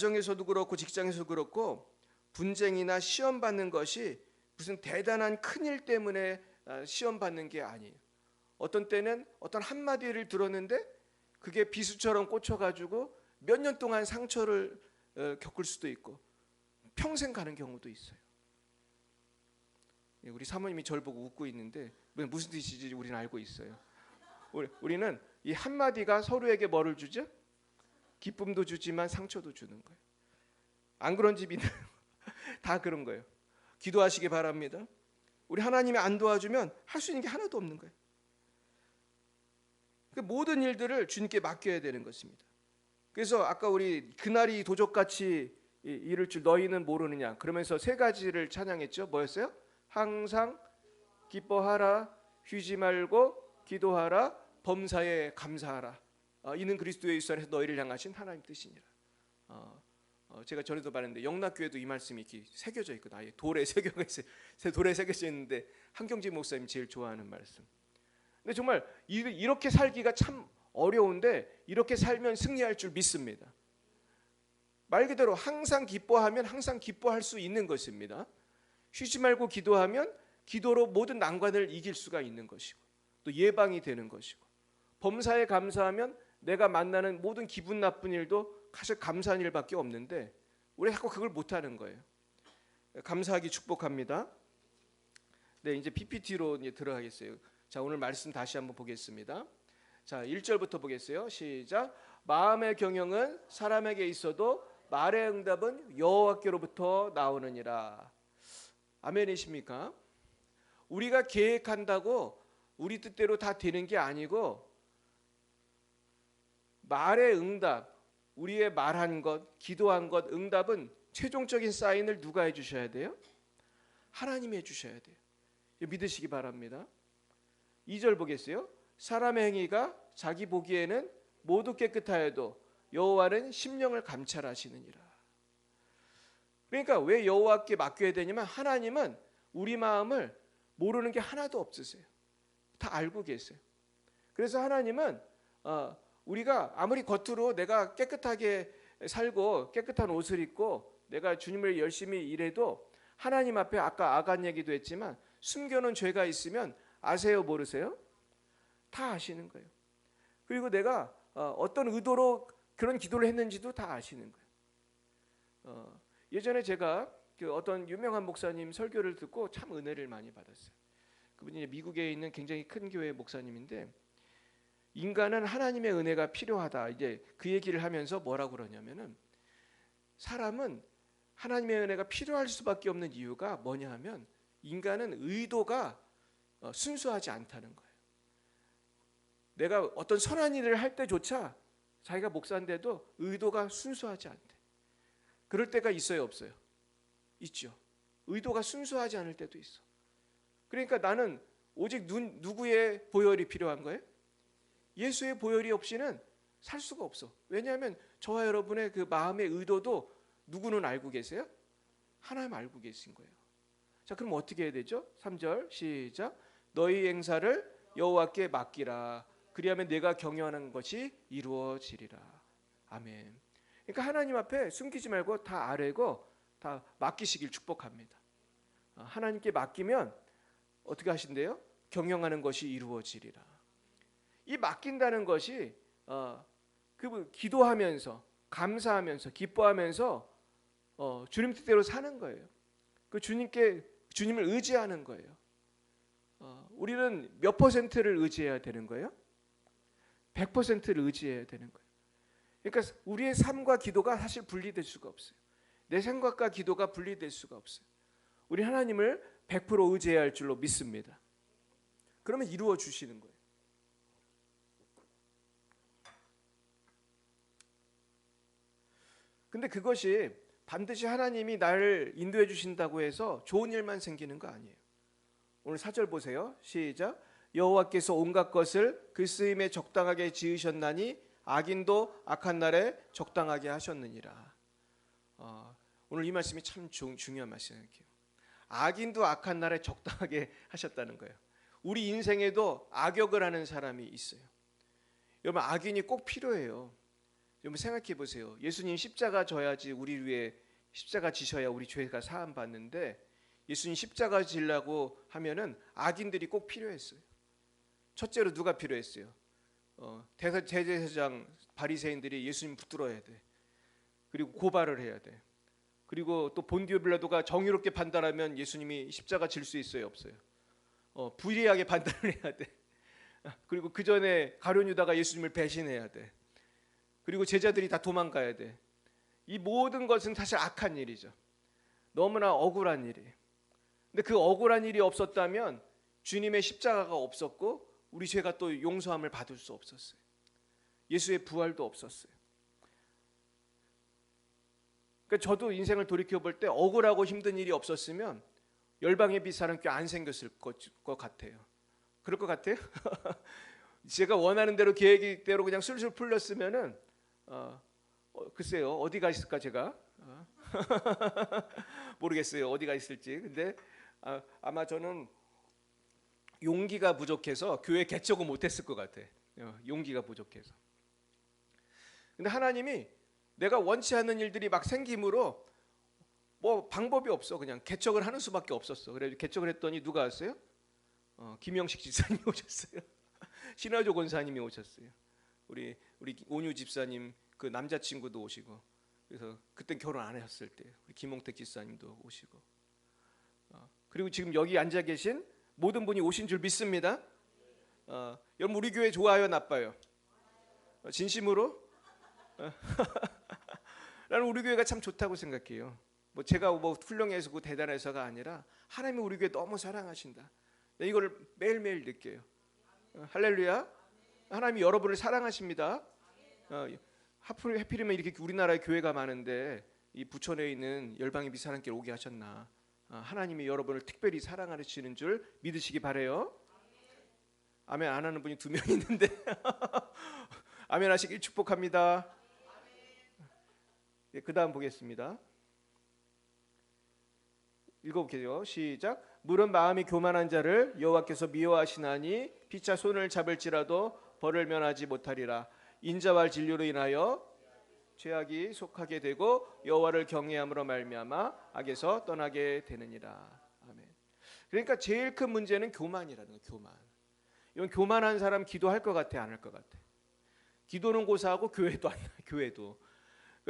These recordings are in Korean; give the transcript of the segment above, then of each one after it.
가정에서도 그렇고 직장에서도 그렇고 분쟁이나 시험 받는 것이 무슨 대단한 큰일 때문에 시험 받는 게 아니에요. 어떤 때는 어떤 한마디를 들었는데 그게 비수처럼 꽂혀가지고 몇 년 동안 상처를 겪을 수도 있고 평생 가는 경우도 있어요. 우리 사모님이 저를 보고 웃고 있는데 무슨 뜻인지 우리는 알고 있어요. 우리는 이 한마디가 서로에게 뭐를 주죠? 기쁨도 주지만 상처도 주는 거예요. 안 그런 집이 다 그런 거예요. 기도하시기 바랍니다. 우리 하나님이 안 도와주면 할 수 있는 게 하나도 없는 거예요. 그 모든 일들을 주님께 맡겨야 되는 것입니다. 그래서 아까 우리 그날이 도적같이 이를 줄 너희는 모르느냐 그러면서 세 가지를 찬양했죠. 뭐였어요? 항상 기뻐하라, 쉬지 말고 기도하라, 범사에 감사하라. 이는 그리스도 예수 안에서 너희를 향하신 하나님 뜻이니라. 제가 전에도 말했는데 영락교회도 이 말씀이 이렇게 새겨져 있거든요. 아예 돌에 새겨져 있는데 한경지 목사님 제일 좋아하는 말씀. 근데 정말 이렇게 살기가 참 어려운데 이렇게 살면 승리할 줄 믿습니다. 말 그대로 항상 기뻐하면 항상 기뻐할 수 있는 것입니다. 쉬지 말고 기도하면 기도로 모든 난관을 이길 수가 있는 것이고 또 예방이 되는 것이고 범사에 감사하면 내가 만나는 모든 기분 나쁜 일도 사실 감사한 일밖에 없는데 우리 자꾸 그걸 못하는 거예요. 감사하기 축복합니다. 네, 이제 PPT로 이제 들어가겠어요. 자, 오늘 말씀 다시 한번 보겠습니다. 자, 1절부터 보겠어요. 시작. 마음의 경영은 사람에게 있어도 말의 응답은 여호와께로부터 나오느니라. 아멘이십니까? 우리가 계획한다고 우리 뜻대로 다 되는 게 아니고 말의 응답, 우리의 말한 것, 기도한 것, 응답은 최종적인 사인을 누가 해주셔야 돼요? 하나님이 해주셔야 돼요. 믿으시기 바랍니다. 2절 보겠어요. 사람의 행위가 자기 보기에는 모두 깨끗하여도 여호와는 심령을 감찰하시느니라. 그러니까 왜 여호와께 맡겨야 되냐면 하나님은 우리 마음을 모르는 게 하나도 없으세요. 다 알고 계세요. 그래서 하나님은 우리가 아무리 겉으로 내가 깨끗하게 살고 깨끗한 옷을 입고 내가 주님을 열심히 일해도 하나님 앞에 아까 아간 얘기도 했지만 숨겨놓은 죄가 있으면 아세요 모르세요? 다 아시는 거예요. 그리고 내가 어떤 의도로 그런 기도를 했는지도 다 아시는 거예요. 예전에 제가 그 어떤 유명한 목사님 설교를 듣고 참 은혜를 많이 받았어요. 그분이 미국에 있는 굉장히 큰 교회 목사님인데 인간은 하나님의 은혜가 필요하다. 이제 그 얘기를 하면서 뭐라고 그러냐면은 사람은 하나님의 은혜가 필요할 수밖에 없는 이유가 뭐냐 하면 인간은 의도가 순수하지 않다는 거예요. 내가 어떤 선한 일을 할 때조차 자기가 목사인데도 의도가 순수하지 않대. 그럴 때가 있어요, 없어요? 있죠. 의도가 순수하지 않을 때도 있어. 그러니까 나는 오직 누구의 보혈이 필요한 거예요? 예수의 보혈이 없이는 살 수가 없어. 왜냐하면 저와 여러분의 그 마음의 의도도 누구는 알고 계세요? 하나님 알고 계신 거예요. 자, 그럼 어떻게 해야 되죠? 3절 시작. 너희 행사를 여호와께 맡기라. 그리하면 내가 경영하는 것이 이루어지리라. 아멘. 그러니까 하나님 앞에 숨기지 말고 다 아뢰고 다 맡기시길 축복합니다. 하나님께 맡기면 어떻게 하신대요? 경영하는 것이 이루어지리라. 이 맡긴다는 것이 기도하면서 감사하면서 기뻐하면서 주님 뜻대로 사는 거예요. 그 주님을 의지하는 거예요. 우리는 몇 퍼센트를 의지해야 되는 거예요? 100%를 의지해야 되는 거예요. 그러니까 우리의 삶과 기도가 사실 분리될 수가 없어요. 내 생각과 기도가 분리될 수가 없어요. 우리 하나님을 100% 의지해야 할 줄로 믿습니다. 그러면 이루어 주시는 거예요. 근데 그것이 반드시 하나님이 나를 인도해 주신다고 해서 좋은 일만 생기는 거 아니에요. 오늘 4절 보세요. 시작. 여호와께서 온갖 것을 그 쓰임에 적당하게 지으셨나니 악인도 악한 날에 적당하게 하셨느니라. 오늘 이 말씀이 참 중요한 말씀이에요. 악인도 악한 날에 적당하게 하셨다는 거예요. 우리 인생에도 악역을 하는 사람이 있어요. 여러분 악인이 꼭 필요해요. 여러분 생각해 보세요. 예수님 십자가 져야지 우리 위해 십자가 지셔야 우리 죄가 사함 받는데 예수님 십자가 지려고 하면은 악인들이 꼭 필요했어요. 첫째로 누가 필요했어요? 대제사장 바리새인들이 예수님 붙들어야 돼. 그리고 고발을 해야 돼. 그리고 또 본디오 빌라도가 정의롭게 판단하면 예수님이 십자가 질 수 있어요, 없어요? 불리하게 판단을 해야 돼. 그리고 그 전에 가룟 유다가 예수님을 배신해야 돼. 그리고 제자들이 다 도망가야 돼. 이 모든 것은 사실 악한 일이죠. 너무나 억울한 일이에요. 근데 그 억울한 일이 없었다면 주님의 십자가가 없었고 우리 죄가 또 용서함을 받을 수 없었어요. 예수의 부활도 없었어요. 그러니까 저도 인생을 돌이켜 볼 때 억울하고 힘든 일이 없었으면 열방의 빛 사랑교회 안 생겼을 것 같아요. 그럴 것 같아요? 제가 원하는 대로 계획대로 그냥 술술 풀렸으면은 글쎄요 어디가 있을까 제가 모르겠어요 어디가 있을지. 근데 아마 저는 용기가 부족해서 교회 개척을 못했을 것 같아. 용기가 부족해서. 근데 하나님이 내가 원치 않는 일들이 막 생김으로 뭐 방법이 없어. 그냥 개척을 하는 수밖에 없었어. 그래서 개척을 했더니 누가 왔어요? 김영식 집사님이 오셨어요. 신화조 권사님이 오셨어요. 우리 온유 집사님 그 남자친구도 오시고. 그래서 그때 결혼 안 하셨을 때 우리 김홍택 집사님도 오시고. 그리고 지금 여기 앉아 계신 모든 분이 오신 줄 믿습니다. 여러분 우리 교회 좋아요, 나빠요? 진심으로? 나는 우리 교회가 참 좋다고 생각해요. 뭐 제가 뭐 훌륭해서 대단해서가 아니라 하나님이 우리 교회 너무 사랑하신다. 이거를 매일매일 느껴요. 할렐루야. 하나님이 여러분을 사랑하십니다. 하필이면 이렇게 우리나라에 교회가 많은데 이 부천에 있는 열방의 빛 사랑교회 오게 하셨나. 하나님이 여러분을 특별히 사랑하시는 줄 믿으시기 바래요. 아멘 안 하는 분이 2명 있는데 아멘 하시길 축복합니다. 그 다음 보겠습니다. 읽어볼게요. 시작. 물은 마음이 교만한 자를 여호와께서 미워하시나니 피차 손을 잡을지라도 벌을 면하지 못하리라. 인자와 진료로 인하여 죄악이 속하게 되고 여호와를 경외함으로 말미암아 악에서 떠나게 되느니라. 아멘. 그러니까 제일 큰 문제는 교만이라는 거예요. 교만. 이건 교만한 사람 기도할 것 같아, 안 할 것 같아? 기도는 고사하고 교회도 안 나와요.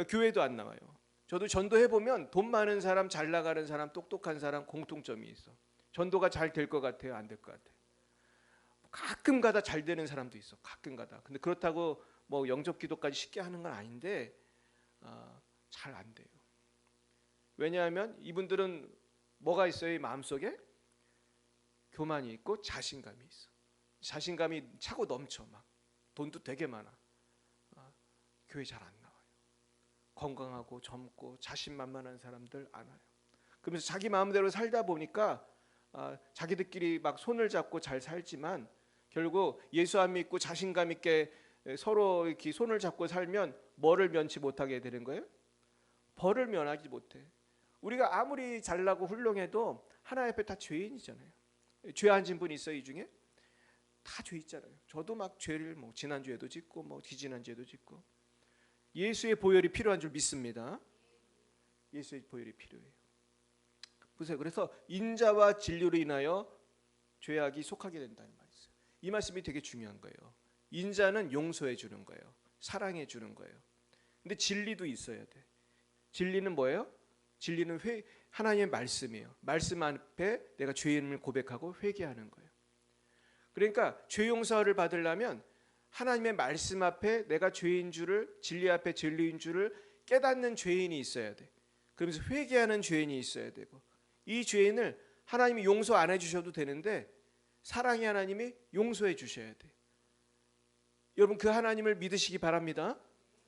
교회도 안 나와요. 저도 전도해 보면 돈 많은 사람, 잘 나가는 사람, 똑똑한 사람 공통점이 있어. 전도가 잘 될 것 같아요, 안 될 것 같아요? 가끔가다 잘 되는 사람도 있어. 가끔가다. 근데 그렇다고 뭐 영접 기도까지 쉽게 하는 건 아닌데 잘 안 돼요. 왜냐하면 이분들은 뭐가 있어요? 이 마음속에 교만이 있고 자신감이 있어. 자신감이 차고 넘쳐. 막 돈도 되게 많아. 교회 잘 안 나와요. 건강하고 젊고 자신만만한 사람들 안 와요. 그러면서 자기 마음대로 살다 보니까 자기들끼리 막 손을 잡고 잘 살지만 결국 예수 안 믿고 자신감 있게 서로 이렇게 손을 잡고 살면 뭐를 면치 못하게 되는 거예요? 벌을 면하지 못해. 우리가 아무리 잘나고 훌륭해도 하나님 앞에 다 죄인이잖아요. 죄 안 진 분 있어요, 이 중에? 다 죄 있잖아요. 저도 막 죄를 뭐 지난주에도 짓고 뭐 뒤지난주에도 짓고. 예수의 보혈이 필요한 줄 믿습니다. 예수의 보혈이 필요해요. 보세요. 그래서 인자와 진료로 인하여 죄악이 속하게 된다는 말이 있어요. 이 말씀이 되게 중요한 거예요. 인자는 용서해 주는 거예요. 사랑해 주는 거예요. 근데 진리도 있어야 돼. 진리는 뭐예요? 진리는 하나님의 말씀이에요. 말씀 앞에 내가 죄인을 고백하고 회개하는 거예요. 그러니까 죄 용서를 받으려면 하나님의 말씀 앞에 내가 죄인 줄을, 진리 앞에 진리인 줄을 깨닫는 죄인이 있어야 돼. 그러면서 회개하는 죄인이 있어야 되고, 이 죄인을 하나님이 용서 안 해주셔도 되는데 사랑의 하나님이 용서해 주셔야 돼. 여러분 그 하나님을 믿으시기 바랍니다.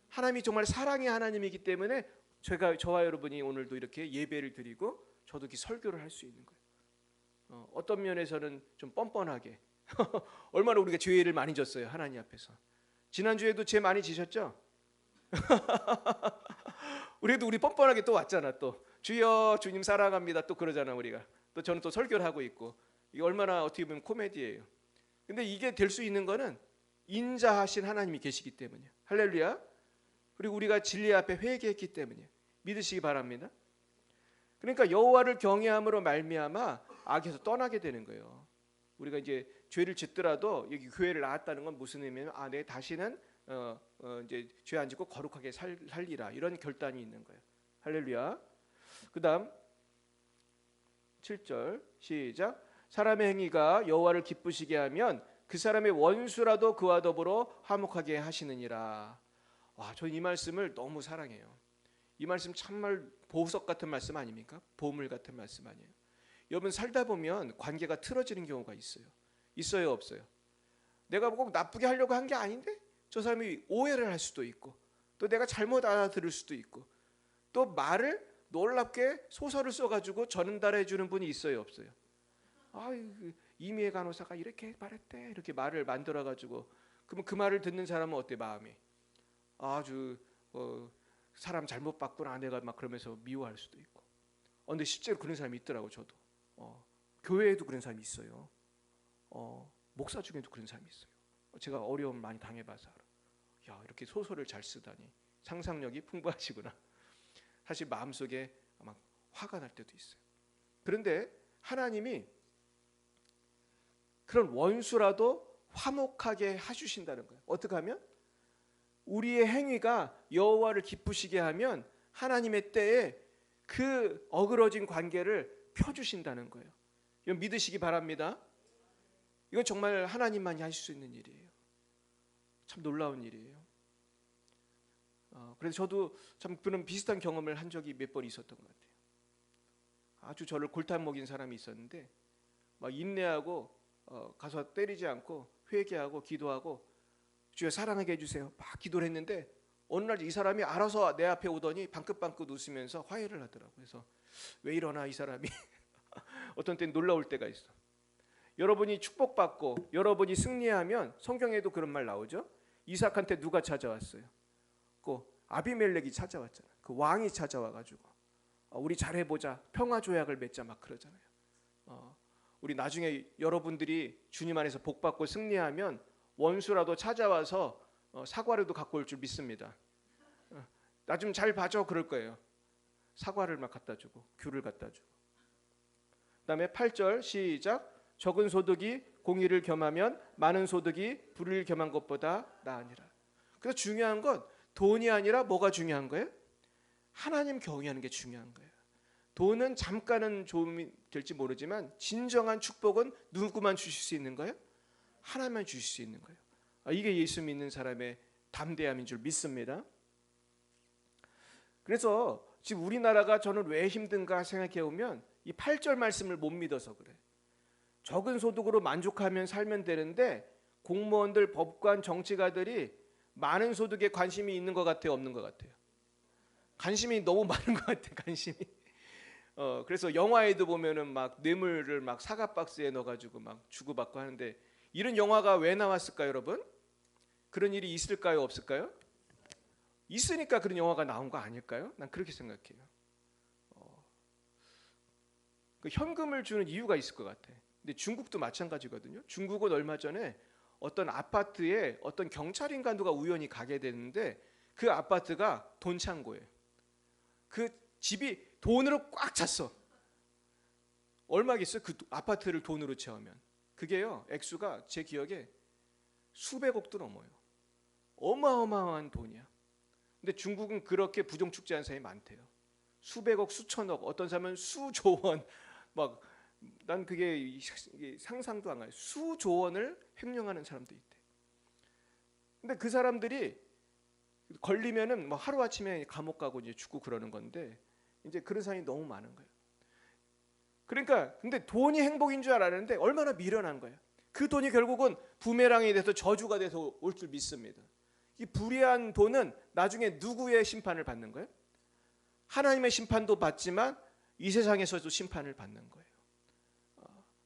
하나님이 정말 사랑의 하나님이기 때문에 저와 여러분이 오늘도 이렇게 예배를 드리고 저도 이렇게 설교를 할 수 있는 거예요. 어떤 면에서는 좀 뻔뻔하게 얼마나 우리가 죄를 많이 졌어요, 하나님 앞에서. 지난주에도 죄 많이 지셨죠? 우리 뻔뻔하게 또 왔잖아. 또 주여 주님 사랑합니다 또 그러잖아. 우리가 또 저는 또 설교를 하고 있고. 이게 얼마나 어떻게 보면 코미디예요. 근데 이게 될 수 있는 거는 인자하신 하나님이 계시기 때문이에요. 할렐루야. 그리고 우리가 진리 앞에 회개했기 때문이에요. 믿으시기 바랍니다. 그러니까 여호와를 경외함으로 말미암아 악에서 떠나게 되는 거예요. 우리가 이제 죄를 짓더라도 여기 교회를 나왔다는 건 무슨 의미냐면 내 다시는 이제 죄 안 짓고 거룩하게 살리라, 이런 결단이 있는 거예요. 할렐루야. 그다음 7절 시작. 사람의 행위가 여호와를 기쁘시게 하면 그 사람의 원수라도 그와 더불어 화목하게 하시느니라. 와, 저는 이 말씀을 너무 사랑해요. 이 말씀 참말 보석 같은 말씀 아닙니까? 보물 같은 말씀 아니에요? 여러분 살다 보면 관계가 틀어지는 경우가 있어요. 있어요, 없어요? 내가 꼭 나쁘게 하려고 한 게 아닌데 저 사람이 오해를 할 수도 있고, 또 내가 잘못 알아들을 수도 있고, 또 말을 놀랍게 소설을 써가지고 전달해 주는 분이 있어요, 없어요? 이미애 간호사가 이렇게 말했대, 이렇게 말을 만들어가지고, 그러면 그 말을 듣는 사람은 어때? 마음이 아주 사람 잘못 봤구나, 내가 막 그러면서 미워할 수도 있고. 근데 실제로 그런 사람이 있더라고. 저도 교회에도 그런 사람이 있어요. 목사 중에도 그런 사람이 있어요. 제가 어려움 많이 당해봐서 알아. 야, 이렇게 소설을 잘 쓰다니 상상력이 풍부하시구나. 사실 마음속에 막 화가 날 때도 있어요. 그런데 하나님이 그런 원수라도 화목하게 해주신다는 거예요. 어떻게 하면? 우리의 행위가 여호와를 기쁘시게 하면 하나님의 때에 그 어그러진 관계를 펴주신다는 거예요. 이건 믿으시기 바랍니다. 이건 정말 하나님만이 하실 수 있는 일이에요. 참 놀라운 일이에요. 그래서 저도 참 그런 비슷한 경험을 한 적이 몇 번 있었던 것 같아요. 아주 저를 골탕 먹인 사람이 있었는데 막 인내하고 가서 때리지 않고 회개하고 기도하고 주여 사랑하게 해주세요 막 기도를 했는데, 어느 날 이 사람이 알아서 내 앞에 오더니 방긋방긋 웃으면서 화해를 하더라고요. 그래서 왜 이러나 이 사람이. 어떤 때는 놀라울 때가 있어. 여러분이 축복받고 여러분이 승리하면 성경에도 그런 말 나오죠. 이삭한테 누가 찾아왔어요? 그 아비멜렉이 찾아왔잖아요. 그 왕이 찾아와가지고 우리 잘해보자, 평화조약을 맺자 막 그러잖아요. 우리 나중에 여러분들이 주님 안에서 복받고 승리하면 원수라도 찾아와서 사과라도 갖고 올 줄 믿습니다. 나 좀 잘 봐줘 그럴 거예요. 사과를 막 갖다 주고 귤을 갖다 주고. 그다음에 8절 시작. 적은 소득이 공의를 겸하면 많은 소득이 불의를 겸한 것보다 나으니라. 그래서 중요한 건 돈이 아니라 뭐가 중요한 거예요? 하나님 경외하는 게 중요한 거예요. 돈은 잠깐은 도움이 될지 모르지만 진정한 축복은 누구만 주실 수 있는 거예요? 하나님만 주실 수 있는 거예요. 이게 예수 믿는 사람의 담대함인 줄 믿습니다. 그래서 지금 우리나라가 저는 왜 힘든가 생각해 보면 이 8절 말씀을 못 믿어서 그래. 적은 소득으로 만족하면 살면 되는데 공무원들, 법관, 정치가들이 많은 소득에 관심이 있는 것 같아요, 없는 것 같아요? 관심이 너무 많은 것 같아요. 관심이. 그래서 영화에도 보면은 막 뇌물을 막 사과 박스에 넣어가지고 막 주고받고 하는데, 이런 영화가 왜 나왔을까요, 여러분? 그런 일이 있을까요, 없을까요? 있으니까 그런 영화가 나온 거 아닐까요? 난 그렇게 생각해요. 그 현금을 주는 이유가 있을 것 같아. 근데 중국도 마찬가지거든요. 중국은 얼마 전에 어떤 아파트에 어떤 경찰인가 누가 우연히 가게 됐는데 그 아파트가 돈 창고예요. 그 집이 돈으로 꽉 찼어. 얼마겠어요? 그 아파트를 돈으로 채우면. 그게요, 액수가 제 기억에 수백억도 넘어요. 어마어마한 돈이야. 근데 중국은 그렇게 부정축제하는 사람이 많대요. 수백억, 수천억, 어떤 사람은 수조 원, 막 난 그게 상상도 안 가요. 수조 원을 횡령하는 사람도 있대. 근데 그 사람들이 걸리면은 뭐 하루 아침에 감옥 가고 이제 죽고 그러는 건데, 이제 그런 사람이 너무 많은 거예요. 그러니까 근데 돈이 행복인 줄 알았는데 얼마나 미련한 거예요. 그 돈이 결국은 부메랑이 돼서 저주가 돼서 올 줄 믿습니다. 이 불의한 돈은 나중에 누구의 심판을 받는 거예요? 하나님의 심판도 받지만 이 세상에서도 심판을 받는 거예요.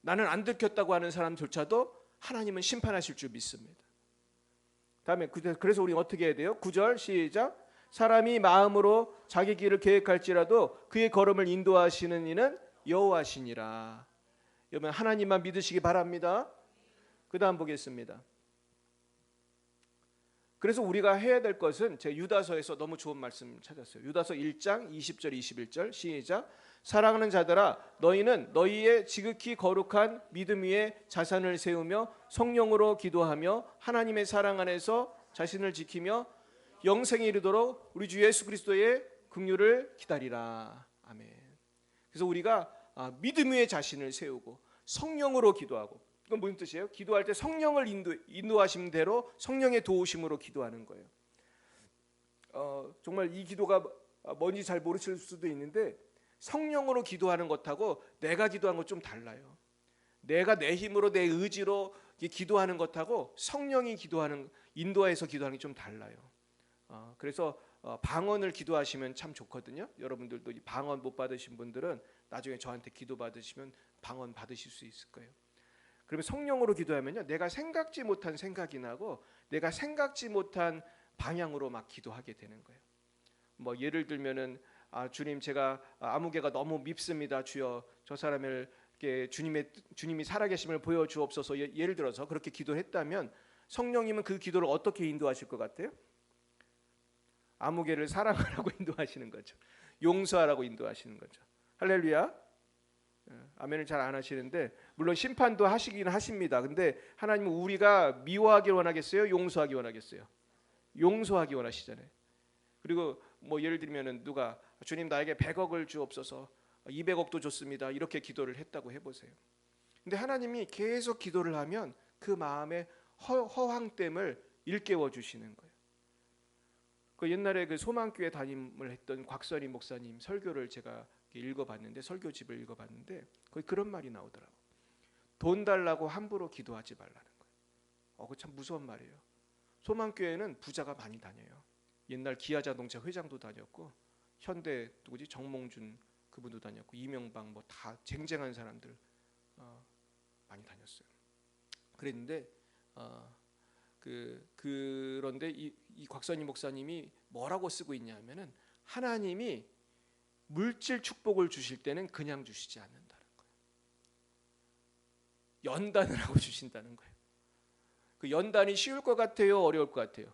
나는 안 들켰다고 하는 사람조차도 하나님은 심판하실 줄 믿습니다. 다음에 그래서 우리 어떻게 해야 돼요? 9절 시작. 사람이 마음으로 자기 길을 계획할지라도 그의 걸음을 인도하시는 이는 여호와시니라. 여러분 하나님만 믿으시기 바랍니다. 그 다음 보겠습니다. 그래서 우리가 해야 될 것은 제 유다서에서 너무 좋은 말씀 찾았어요. 유다서 1장 20절 21절 시작. 사랑하는 자들아 너희는 너희의 지극히 거룩한 믿음 위에 자산을 세우며 성령으로 기도하며 하나님의 사랑 안에서 자신을 지키며 영생에 이르도록 우리 주 예수 그리스도의 긍휼을 기다리라. 아멘. 그래서 우리가 믿음 위에 자신을 세우고 성령으로 기도하고, 이건 무슨 뜻이에요? 기도할 때 성령을 인도하신 대로 성령의 도우심으로 기도하는 거예요. 정말 이 기도가 뭔지 잘 모르실 수도 있는데 성령으로 기도하는 것하고 내가 기도하는 것 좀 달라요. 내가 내 힘으로 내 의지로 기도하는 것하고 성령이 기도하는, 인도해서 기도하는 게 좀 달라요. 그래서 방언을 기도하시면 참 좋거든요. 여러분들도 이 방언 못 받으신 분들은 나중에 저한테 기도 받으시면 방언 받으실 수 있을 거예요. 그러면 성령으로 기도하면요, 내가 생각지 못한 생각이 나고 내가 생각지 못한 방향으로 막 기도하게 되는 거예요. 뭐 예를 들면은 주님, 제가 아무개가 너무 밉습니다. 주여, 저 사람을 주님이 살아계심을 보여주옵소서. 예를 들어서 그렇게 기도했다면 성령님은 그 기도를 어떻게 인도하실 것 같아요? 아무개를 사랑하라고 인도하시는 거죠. 용서하라고 인도하시는 거죠. 할렐루야. 아멘을 잘 안 하시는데, 물론 심판도 하시긴 하십니다. 근데 하나님은 우리가 미워하기 원하겠어요? 용서하기 원하겠어요? 용서하기 원하시잖아요. 그리고 뭐 예를 들면은 누가 주님 나에게 100억을 주옵소서, 200억도 좋습니다, 이렇게 기도를 했다고 해보세요. 근데 하나님이 계속 기도를 하면 그 마음의 허황됨을 일깨워 주시는 거예요. 그 옛날에 그 소망교회 담임을 했던 곽선희 목사님 설교를 제가 읽어봤는데, 설교집을 읽어봤는데 거기 그런 말이 나오더라고. 돈 달라고 함부로 기도하지 말라는 거예요. 그거 참 무서운 말이에요. 소망교회는 부자가 많이 다녀요. 옛날 기아자동차 회장도 다녔고, 현대 누구지, 정몽준 그분도 다녔고, 이명박 뭐 다 쟁쟁한 사람들 많이 다녔어요. 그랬는데 그런데 이 곽선희 목사님이 뭐라고 쓰고 있냐면은, 하나님이 물질 축복을 주실 때는 그냥 주시지 않는다는 거예요. 연단을 하고 주신다는 거예요. 그 연단이 쉬울 것 같아요, 어려울 것 같아요?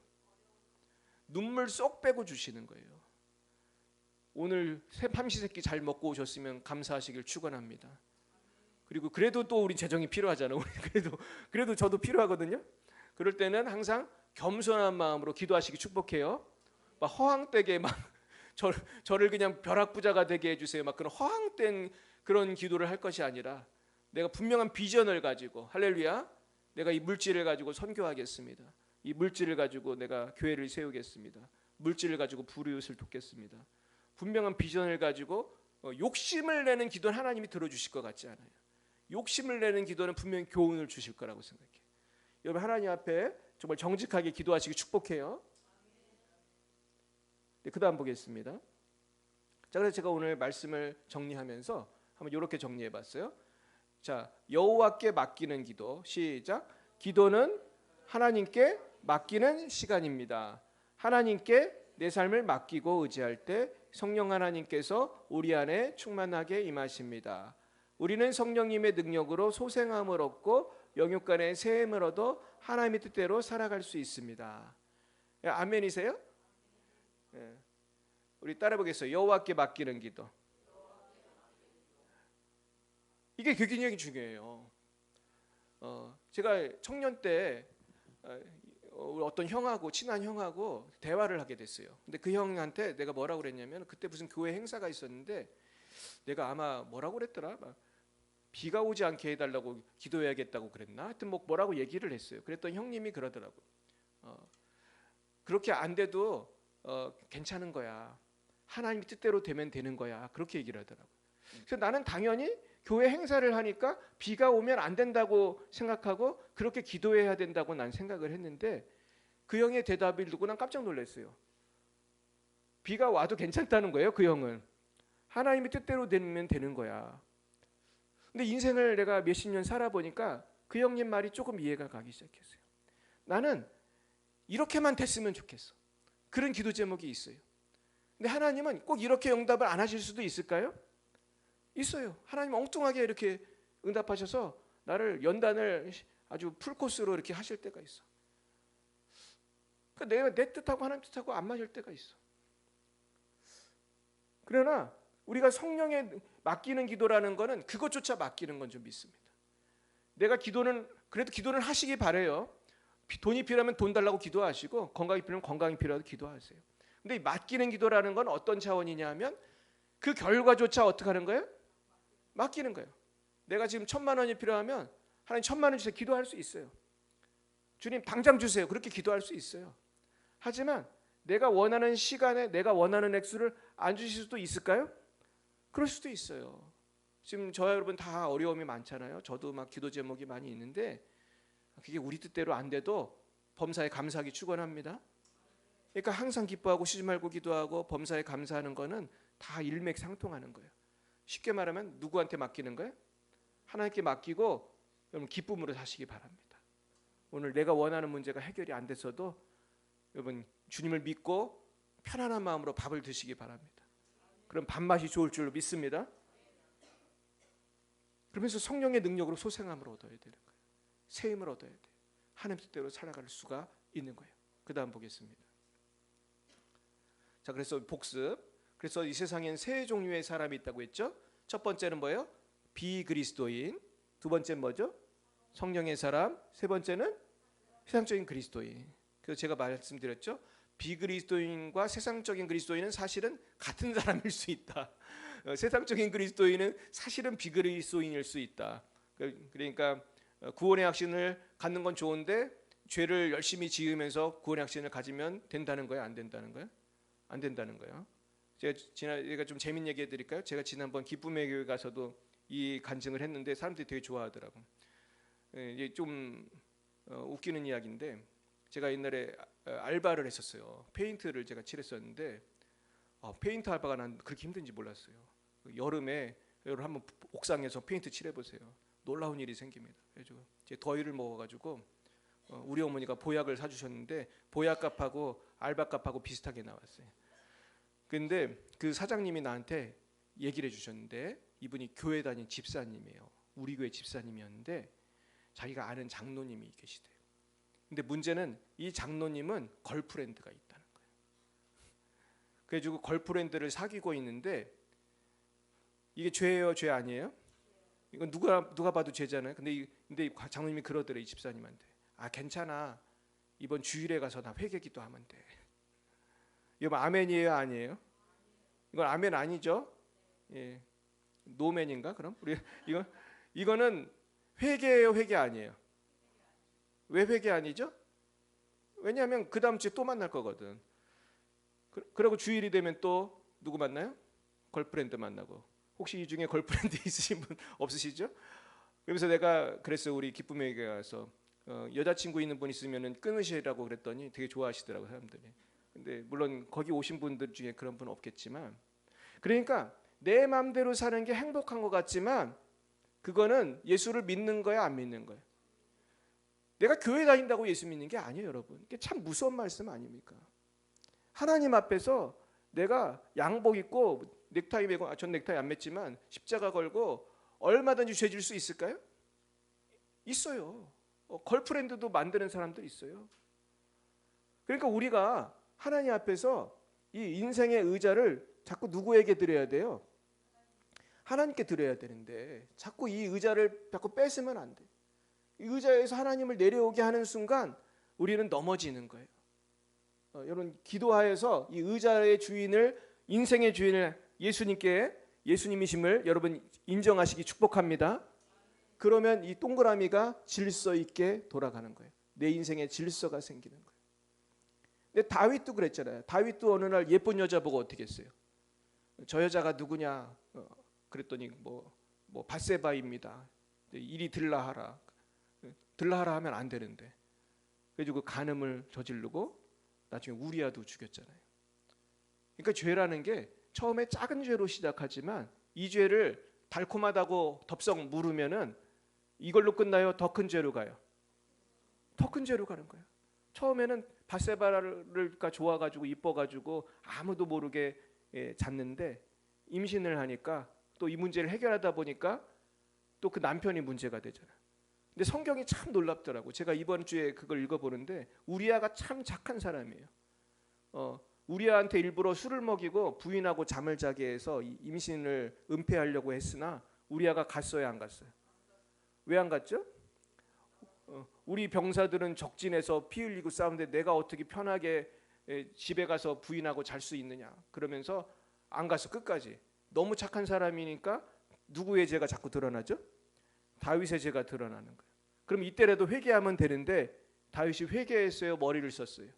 눈물 쏙 빼고 주시는 거예요. 오늘 삼시세끼 잘 먹고 오셨으면 감사하시길 축원합니다. 그리고 그래도 또 우리 재정이 필요하잖아요. 그래도 저도 필요하거든요. 그럴 때는 항상 겸손한 마음으로 기도하시기 축복해요. 막 허황되게 막 저를 그냥 벼락부자가 되게 해주세요, 막 그런 허황된 그런 기도를 할 것이 아니라, 내가 분명한 비전을 가지고, 할렐루야, 내가 이 물질을 가지고 선교하겠습니다. 이 물질을 가지고 내가 교회를 세우겠습니다. 물질을 가지고 불이웃을 돕겠습니다. 분명한 비전을 가지고 욕심을 내는 기도는 하나님이 들어주실 것 같지 않아요. 욕심을 내는 기도는 분명히 교훈을 주실 거라고 생각해요. 여러분, 하나님 앞에 정말 정직하게 기도하시기 축복해요. 네, 그 다음 보겠습니다. 자, 그래서 제가 오늘 말씀을 정리하면서 한번 이렇게 정리해봤어요. 자, 여호와께 맡기는 기도. 시작. 기도는 하나님께 맡기는 시간입니다. 하나님께 내 삶을 맡기고 의지할 때 성령 하나님께서 우리 안에 충만하게 임하십니다. 우리는 성령님의 능력으로 소생함을 얻고 영육 간의 세임을 얻어 하나님의 뜻대로 살아갈 수 있습니다. 아멘이세요? 네. 우리 따라 보겠어요. 여호와께 맡기는 기도. 이게 굉장히 중요해요. 제가 청년 때 어떤 형하고, 친한 형하고 대화를 하게 됐어요. 근데 그 형한테 내가 뭐라고 그랬냐면, 그때 무슨 교회 행사가 있었는데 내가 아마 뭐라고 그랬더라, 막 비가 오지 않게 해달라고 기도해야겠다고 그랬나, 하여튼 뭐라고 얘기를 했어요. 그랬더니 형님이 그러더라고. 그렇게 안 돼도 괜찮은 거야. 하나님 뜻대로 되면 되는 거야. 그렇게 얘기를 하더라고. 그래서 나는 당연히 교회 행사를 하니까 비가 오면 안 된다고 생각하고 그렇게 기도해야 된다고 난 생각을 했는데, 그 형의 대답을 듣고 난 깜짝 놀랐어요. 비가 와도 괜찮다는 거예요. 그 형은 하나님의 뜻대로 되면 되는 거야. 근데 인생을 내가 몇십 년 살아보니까 그 형님 말이 조금 이해가 가기 시작했어요. 나는 이렇게만 됐으면 좋겠어. 그런 기도 제목이 있어요. 근데 하나님은 꼭 이렇게 응답을 안 하실 수도 있을까요? 있어요. 하나님 엉뚱하게 이렇게 응답하셔서 나를 연단을 아주 풀코스로 이렇게 하실 때가 있어. 그러니까 내가 내 뜻하고 하나님 뜻하고 안 맞을 때가 있어. 그러나 우리가 성령에 맡기는 기도라는 거는 그것조차 맡기는 건 좀 믿습니다. 내가 그래도 기도는 하시기 바래요. 돈이 필요하면 돈 달라고 기도하시고 건강이 필요하면 건강이 필요하다고 기도하세요. 근데 이 맡기는 기도라는 건 어떤 차원이냐 하면 그 결과조차 어떻게 하는 거예요? 맡기는 거예요. 내가 지금 1,000만 원이 필요하면 하나님 1,000만 원 주세요. 기도할 수 있어요. 주님 당장 주세요. 그렇게 기도할 수 있어요. 하지만 내가 원하는 시간에 내가 원하는 액수를 안 주실 수도 있을까요? 그럴 수도 있어요. 지금 저와 여러분 다 어려움이 많잖아요. 저도 막 기도 제목이 많이 있는데 그게 우리 뜻대로 안 돼도 범사에 감사하기 축원합니다. 그러니까 항상 기뻐하고 쉬지 말고 기도하고 범사에 감사하는 거는 다 일맥상통하는 거예요. 쉽게 말하면 누구한테 맡기는 거예요? 하나님께 맡기고 여러분 기쁨으로 사시기 바랍니다. 오늘 내가 원하는 문제가 해결이 안 됐어도 여러분 주님을 믿고 편안한 마음으로 밥을 드시기 바랍니다. 그럼 밥맛이 좋을 줄로 믿습니다. 그러면서 성령의 능력으로 소생함을 얻어야 되는 거예요. 새 힘을 얻어야 돼요. 하나님 뜻대로 살아갈 수가 있는 거예요. 그 다음 보겠습니다. 자, 그래서 복습. 그래서 이 세상엔 세 종류의 사람이 있다고 했죠. 첫 번째는 뭐예요? 비그리스도인. 두 번째는 뭐죠? 성령의 사람. 세 번째는 세상적인 그리스도인. 그래서 제가 말씀드렸죠. 비그리스도인과 세상적인 그리스도인은 사실은 같은 사람일 수 있다. 세상적인 그리스도인은 사실은 비그리스도인일 수 있다. 그러니까 구원의 확신을 갖는 건 좋은데 죄를 열심히 지으면서 구원의 확신을 가지면 된다는 거예요? 안 된다는 거예요? 안 된다는 거예요. 제가 좀 재밌는 얘기 해드릴까요? 제가 지난번 기쁨의 교회 가서도 이 간증을 했는데 사람들이 되게 좋아하더라고. 이게 좀 웃기는 이야기인데 제가 옛날에 알바를 했었어요. 페인트를 제가 칠했었는데 페인트 알바가 난 그렇게 힘든지 몰랐어요. 여름에 여러분 한번 옥상에서 페인트 칠해보세요. 놀라운 일이 생깁니다. 그래서 제 더위를 먹어가지고 우리 어머니가 보약을 사주셨는데 보약값하고 알바값하고 비슷하게 나왔어요. 근데 그 사장님이 나한테 얘기를 해주셨는데 이분이 교회 다닌 집사님이에요. 우리 교회 집사님이었는데 자기가 아는 장로님이 계시대요. 근데 문제는 이 장로님은 걸프렌드가 있다는 거예요. 그래가지고 걸프렌드를 사귀고 있는데 이게 죄예요, 죄 아니에요? 이건 누가 봐도 죄잖아요. 근데 장로님이 그러더래 이 집사님한테. 아 괜찮아. 이번 주일에 가서 나 회개기도 하면 돼. 이거 아멘이에요, 아니에요? 이건 아멘 아니죠? 예. 노멘인가 그럼? 우리 이거는 회개예요, 회개 아니에요? 왜 회개 아니죠? 왜냐하면 그 다음 주에 또 만날 거거든. 그러고 주일이 되면 또 누구 만나요? 걸프렌드 만나고. 혹시 이 중에 걸프렌드 있으신 분 없으시죠? 그래서 내가 그랬어요. 우리 기쁨의 교회 가서 여자친구 있는 분 있으면 끊으시라고 그랬더니 되게 좋아하시더라고 사람들이. 근데 물론 거기 오신 분들 중에 그런 분 없겠지만, 그러니까 내 마음대로 사는 게 행복한 것 같지만 그거는 예수를 믿는 거야, 안 믿는 거야? 내가 교회 다닌다고 예수 믿는 게 아니에요, 여러분. 이게 참 무서운 말씀 아닙니까? 하나님 앞에서 내가 양복 입고 넥타이 매고, 전 넥타이 안 맸지만 십자가 걸고 얼마든지 죄 질 수 있을까요? 있어요. 걸프렌드도 만드는 사람들 있어요. 그러니까 우리가 하나님 앞에서 이 인생의 의자를 자꾸 누구에게 드려야 돼요? 하나님께 드려야 되는데 자꾸 이 의자를 자꾸 뺏으면 안 돼. 이 의자에서 하나님을 내려오게 하는 순간 우리는 넘어지는 거예요. 여러분 기도하여서 이 의자의 주인을, 인생의 주인을 예수님이심을 여러분 인정하시기 축복합니다. 그러면 이 동그라미가 질서 있게 돌아가는 거예요. 내 인생에 질서가 생기는 거예요. 근데 다윗도 그랬잖아요. 다윗도 어느 날 예쁜 여자 보고 어떻게 했어요? 저 여자가 누구냐? 그랬더니 뭐 밧세바입니다. 이리 들라하라. 들라하라 하면 안 되는데. 그래가지고 간음을 저지르고 나중에 우리아도 죽였잖아요. 그러니까 죄라는 게 처음에 작은 죄로 시작하지만 이 죄를 달콤하다고 덥석 물으면은 이걸로 끝나요? 더 큰 죄로 가요? 더 큰 죄로 가는 거예요. 처음에는 밧세바가 좋아가지고 이뻐가지고 아무도 모르게 잤는데 임신을 하니까 또 이 문제를 해결하다 보니까 또 그 남편이 문제가 되잖아요. 근데 성경이 참 놀랍더라고. 제가 이번 주에 그걸 읽어보는데 우리아가 참 착한 사람이에요. 우리아한테 일부러 술을 먹이고 부인하고 잠을 자게 해서 임신을 은폐하려고 했으나 우리아가 갔어요, 안 갔어요? 왜 안 갔죠? 우리 병사들은 적진에서 피 흘리고 싸우는데 내가 어떻게 편하게 집에 가서 부인하고 잘 수 있느냐, 그러면서 안 갔어, 끝까지. 너무 착한 사람이니까 누구의 죄가 자꾸 드러나죠? 다윗의 죄가 드러나는 거예요. 그럼 이때라도 회개하면 되는데 다윗이 회개했어요, 머리를 썼어요?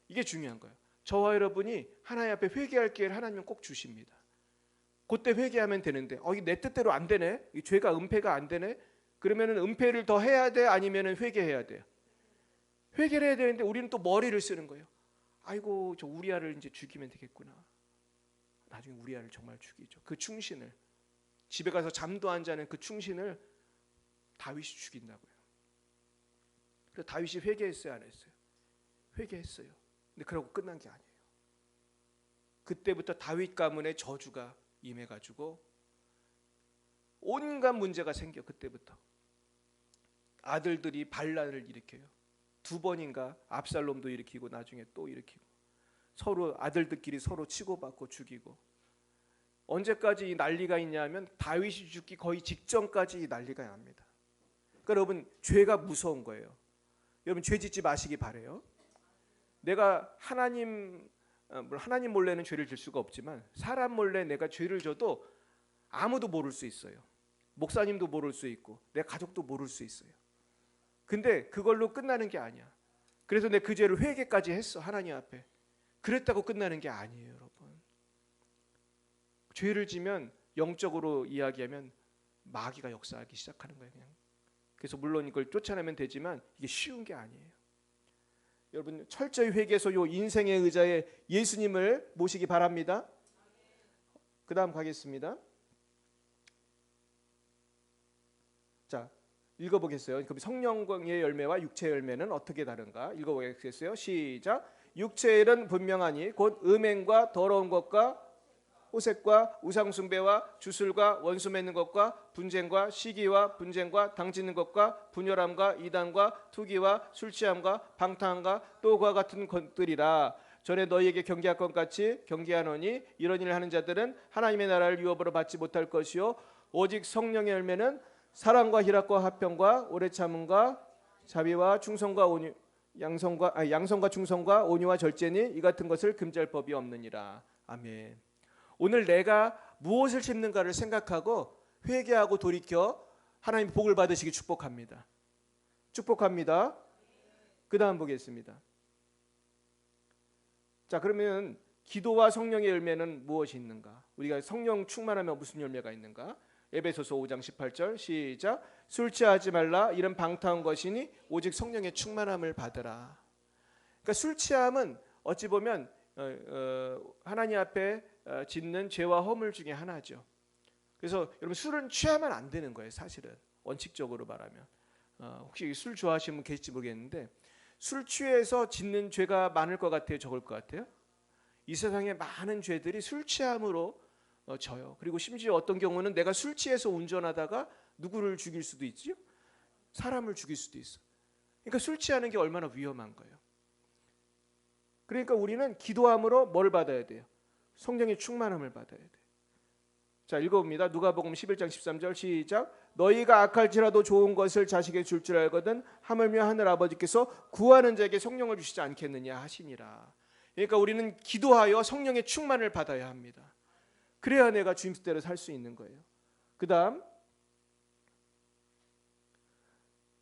이게 중요한 거예요. 저와 여러분이 하나님 앞에 회개할 기회를 하나님은 꼭 주십니다. 그때 회개하면 되는데 이게 내 뜻대로 안 되네, 이 죄가 은폐가 안 되네, 그러면은 은폐를 더 해야 돼, 아니면은 회개해야 돼요? 회개를 해야 되는데 우리는 또 머리를 쓰는 거예요. 아이고, 저 우리아를 이제 죽이면 되겠구나. 나중에 우리아를 정말 죽이죠. 그 충신을, 집에 가서 잠도 안 자는 그 충신을 다윗이 죽인다고요. 그래서 다윗이 회개했어요, 안 했어요? 회개했어요. 근데 그러고 끝난 게 아니에요. 그때부터 다윗 가문의 저주가 임해가지고 온갖 문제가 생겨. 그때부터 아들들이 반란을 일으켜요. 2번인가 압살롬도 일으키고 나중에 또 일으키고, 서로 아들들끼리 서로 치고받고 죽이고. 언제까지 이 난리가 있냐면 다윗이 죽기 거의 직전까지 이 난리가 납니다. 그러니까 여러분, 죄가 무서운 거예요. 여러분, 죄 짓지 마시기 바래요. 내가 하나님 몰래는 죄를 질 수가 없지만 사람 몰래 내가 죄를 져도 아무도 모를 수 있어요. 목사님도 모를 수 있고 내 가족도 모를 수 있어요. 근데 그걸로 끝나는 게 아니야. 그래서 내 그 죄를 회개까지 했어, 하나님 앞에. 그랬다고 끝나는 게 아니에요, 여러분. 죄를 지면 영적으로 이야기하면 마귀가 역사하기 시작하는 거예요, 그냥. 그래서 물론 이걸 쫓아내면 되지만 이게 쉬운 게 아니에요. 여러분, 철저히 회개해서 요 인생의 의자에 예수님을 모시기 바랍니다. 그 다음 가겠습니다. 자, 읽어보겠어요. 그럼 성령의 열매와 육체의 열매는 어떻게 다른가 읽어보겠어요. 시작. 육체의 일은 분명하니 곧 음행과 더러운 것과 호색과 우상숭배와 주술과 원수 맺는 것과 분쟁과 시기와 분쟁과 당짓는 것과 분열함과 이단과 투기와 술취함과 방탕함과 또 그와 같은 것들이라. 전에 너희에게 경계할 것 같이 경계하노니 이런 일을 하는 자들은 하나님의 나라를 유업으로 받지 못할 것이요 오직 성령의 열매는 사랑과 희락과 화평과 오래 참음과 자비와 충성과 온유, 양성과 충성과 온유와 절제니 이 같은 것을 금지할 법이 없느니라. 아멘. 오늘 내가 무엇을 심는가를 생각하고 회개하고 돌이켜 하나님 복을 받으시기 축복합니다. 축복합니다. 그 다음 보겠습니다. 자, 그러면 기도와 성령의 열매는 무엇이 있는가? 우리가 성령 충만하면 무슨 열매가 있는가? 에베소서 5장 18절 시작. 술 취하지 말라, 이런 방탕한 것이니 오직 성령의 충만함을 받으라. 그러니까 술 취함은 어찌 보면 하나님 앞에 짓는 죄와 허물 중에 하나죠. 그래서 여러분, 술은 취하면 안 되는 거예요, 사실은. 원칙적으로 말하면. 혹시 술 좋아하시는 분 계실지 모르겠는데 술 취해서 짓는 죄가 많을 것 같아요, 적을 것 같아요? 이 세상에 많은 죄들이 술 취함으로 져요. 그리고 심지어 어떤 경우는 내가 술 취해서 운전하다가 누구를 죽일 수도 있죠. 사람을 죽일 수도 있어. 그러니까 술 취하는 게 얼마나 위험한 거예요. 그러니까 우리는 기도함으로 뭘 받아야 돼요? 성령의 충만함을 받아야 돼요. 자, 읽어봅니다. 누가복음 11장 13절 시작. 너희가 악할지라도 좋은 것을 자식에게 줄 줄 알거든 하물며 하늘 아버지께서 구하는 자에게 성령을 주시지 않겠느냐 하시니라. 그러니까 우리는 기도하여 성령의 충만을 받아야 합니다. 그래야 내가 주님 뜻대로 살 수 있는 거예요. 그 다음,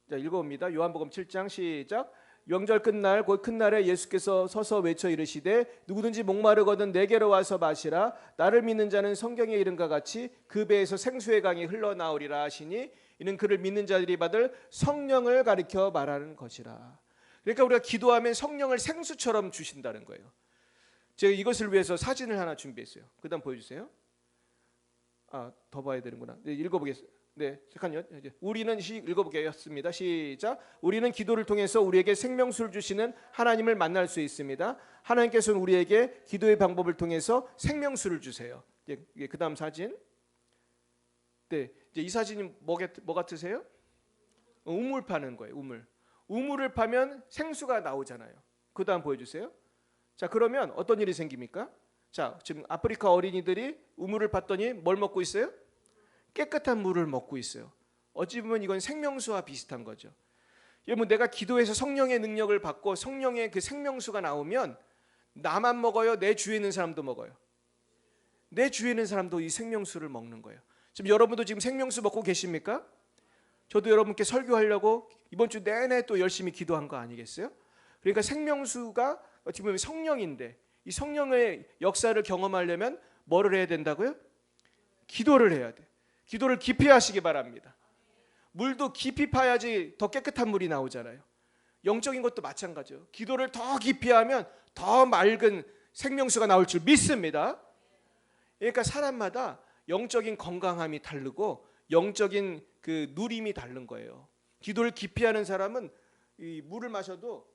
자, 읽어봅니다. 요한복음 7장 시작. 명절 끝날 곧 큰 날에 예수께서 서서 외쳐 이르시되 누구든지 목마르거든 내게로 와서 마시라. 나를 믿는 자는 성경에 이른과 같이 그 배에서 생수의 강이 흘러나오리라 하시니 이는 그를 믿는 자들이 받을 성령을 가리켜 말하는 것이라. 그러니까 우리가 기도하면 성령을 생수처럼 주신다는 거예요. 제가 이것을 위해서 사진을 하나 준비했어요. 그 다음 보여주세요. 더 봐야 되는구나. 네, 읽어보겠습니다. 네, 잠깐요. 우리는 읽어보겠습니다. 시작. 우리는 기도를 통해서 우리에게 생명수를 주시는 하나님을 만날 수 있습니다. 하나님께서는 우리에게 기도의 방법을 통해서 생명수를 주세요. 그 다음 사진. 네, 이제 이 사진이 뭐 같으세요? 우물 파는 거예요. 우물을 파면 생수가 나오잖아요. 그 다음 보여주세요. 자, 그러면 어떤 일이 생깁니까? 자, 지금 아프리카 어린이들이 우물을 팠더니 뭘 먹고 있어요? 깨끗한 물을 먹고 있어요. 어찌 보면 이건 생명수와 비슷한 거죠. 여러분, 내가 기도해서 성령의 능력을 받고 성령의 그 생명수가 나오면 나만 먹어요? 내 주위에 있는 사람도 먹어요? 내 주위에 있는 사람도 이 생명수를 먹는 거예요. 지금 여러분도 지금 생명수 먹고 계십니까? 저도 여러분께 설교하려고 이번 주 내내 또 열심히 기도한 거 아니겠어요? 그러니까 생명수가 어찌 보면 성령인데 이 성령의 역사를 경험하려면 뭐를 해야 된다고요? 기도를 해야 돼. 기도를 깊이 하시기 바랍니다. 물도 깊이 파야지 더 깨끗한 물이 나오잖아요. 영적인 것도 마찬가지예요. 기도를 더 깊이 하면 더 맑은 생명수가 나올 줄 믿습니다. 그러니까 사람마다 영적인 건강함이 다르고 영적인 그 누림이 다른 거예요. 기도를 깊이 하는 사람은 이 물을 마셔도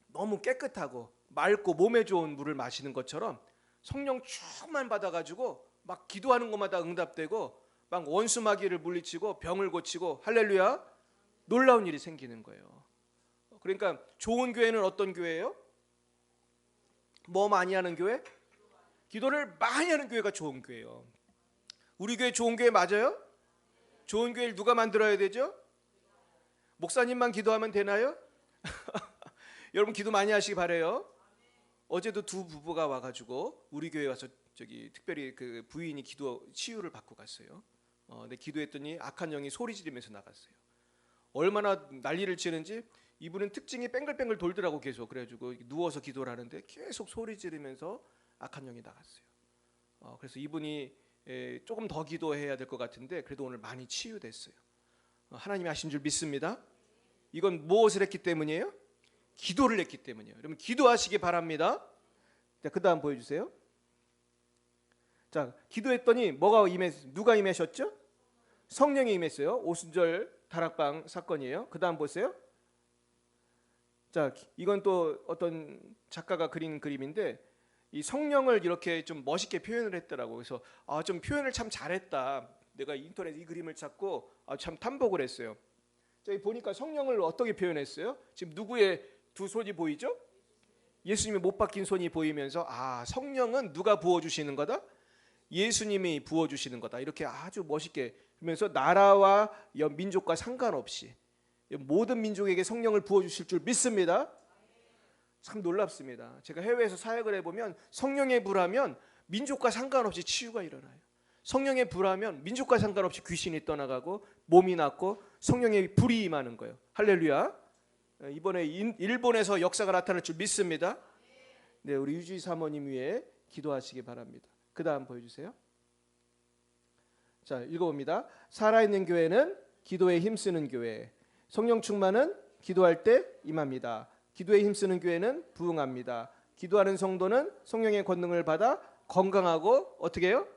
너무 깨끗하고 맑고 몸에 좋은 물을 마시는 것처럼 성령 충만 받아가지고 막 기도하는 것마다 응답되고 막 원수 마귀를 물리치고 병을 고치고 할렐루야 놀라운 일이 생기는 거예요. 그러니까 좋은 교회는 어떤 교회예요? 뭐 많이 하는 교회? 기도를 많이 하는 교회가 좋은 교회예요. 우리 교회 좋은 교회 맞아요? 좋은 교회를 누가 만들어야 되죠? 목사님만 기도하면 되나요? 여러분 기도 많이 하시기 바래요. 어제도 두 부부가 와가지고 우리 교회 와서 저기 특별히 그 부인이 기도 치유를 받고 갔어요. 근데 기도했더니 악한 영이 소리 지르면서 나갔어요. 얼마나 난리를 치는지 이분은 특징이 뺑글뺑글 돌더라고 계속. 그래가지고 누워서 기도를 하는데 계속 소리 지르면서 악한 영이 나갔어요. 그래서 이분이 조금 더 기도해야 될 것 같은데 그래도 오늘 많이 치유됐어요. 하나님이 하신 줄 믿습니다. 이건 무엇을 했기 때문이에요? 기도를 했기 때문이에요. 여러분 기도하시기 바랍니다. 자, 그 다음 보여주세요. 자, 기도했더니 뭐가 누가 임하셨죠? 성령이 임했어요. 오순절 다락방 사건이에요. 그 다음 보세요. 자, 이건 또 어떤 작가가 그린 그림인데 이 성령을 이렇게 좀 멋있게 표현을 했더라고. 그래서 좀 표현을 참 잘했다. 내가 인터넷 이 그림을 찾고 참 탐복을 했어요. 저기 보니까 성령을 어떻게 표현했어요? 지금 누구의 두 손이 보이죠? 예수님의 못 박힌 손이 보이면서 성령은 누가 부어주시는 거다? 예수님이 부어주시는 거다. 이렇게 아주 멋있게 그러면서 나라와 민족과 상관없이 모든 민족에게 성령을 부어주실 줄 믿습니다. 참 놀랍습니다. 제가 해외에서 사역을 해보면 성령의 불하면 민족과 상관없이 치유가 일어나요. 성령의 불하면 민족과 상관없이 귀신이 떠나가고 몸이 낫고 성령의 불이 임하는 거예요. 할렐루야. 이번에 일본에서 역사가 나타날 줄 믿습니다. 네, 우리 유주희 사모님 위해 기도하시기 바랍니다. 그 다음 보여주세요. 자, 읽어봅니다. 살아있는 교회는 기도에 힘쓰는 교회. 성령 충만은 기도할 때 임합니다. 기도에 힘쓰는 교회는 부흥합니다. 기도하는 성도는 성령의 권능을 받아 건강하고 어떻게 해요?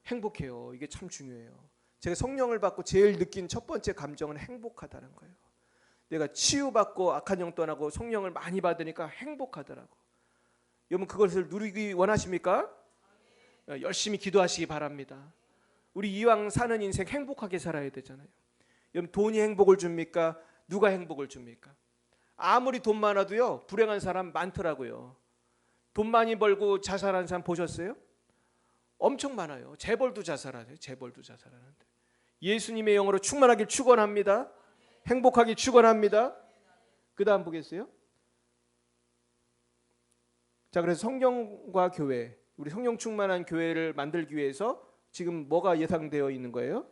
행복해요. 이게 참 중요해요. 제가 성령을 받고 제일 느낀 첫 번째 감정은 행복하다는 거예요. 내가 치유받고 악한 영 떠나고 성령을 많이 받으니까 행복하더라고. 여러분 그것을 누리기 원하십니까? 열심히 기도하시기 바랍니다. 우리 이왕 사는 인생 행복하게 살아야 되잖아요. 여러분 돈이 행복을 줍니까? 누가 행복을 줍니까? 아무리 돈 많아도요 불행한 사람 많더라고요. 돈 많이 벌고 자살한 사람 보셨어요? 엄청 많아요. 재벌도 자살하세요. 재벌도 자살하는데 예수님의 영으로 충만하길 축원합니다. 행복하길 축원합니다. 그 다음 보겠어요? 자, 그래서 성령과 교회, 우리 성령 충만한 교회를 만들기 위해서 지금 뭐가 예상되어 있는 거예요?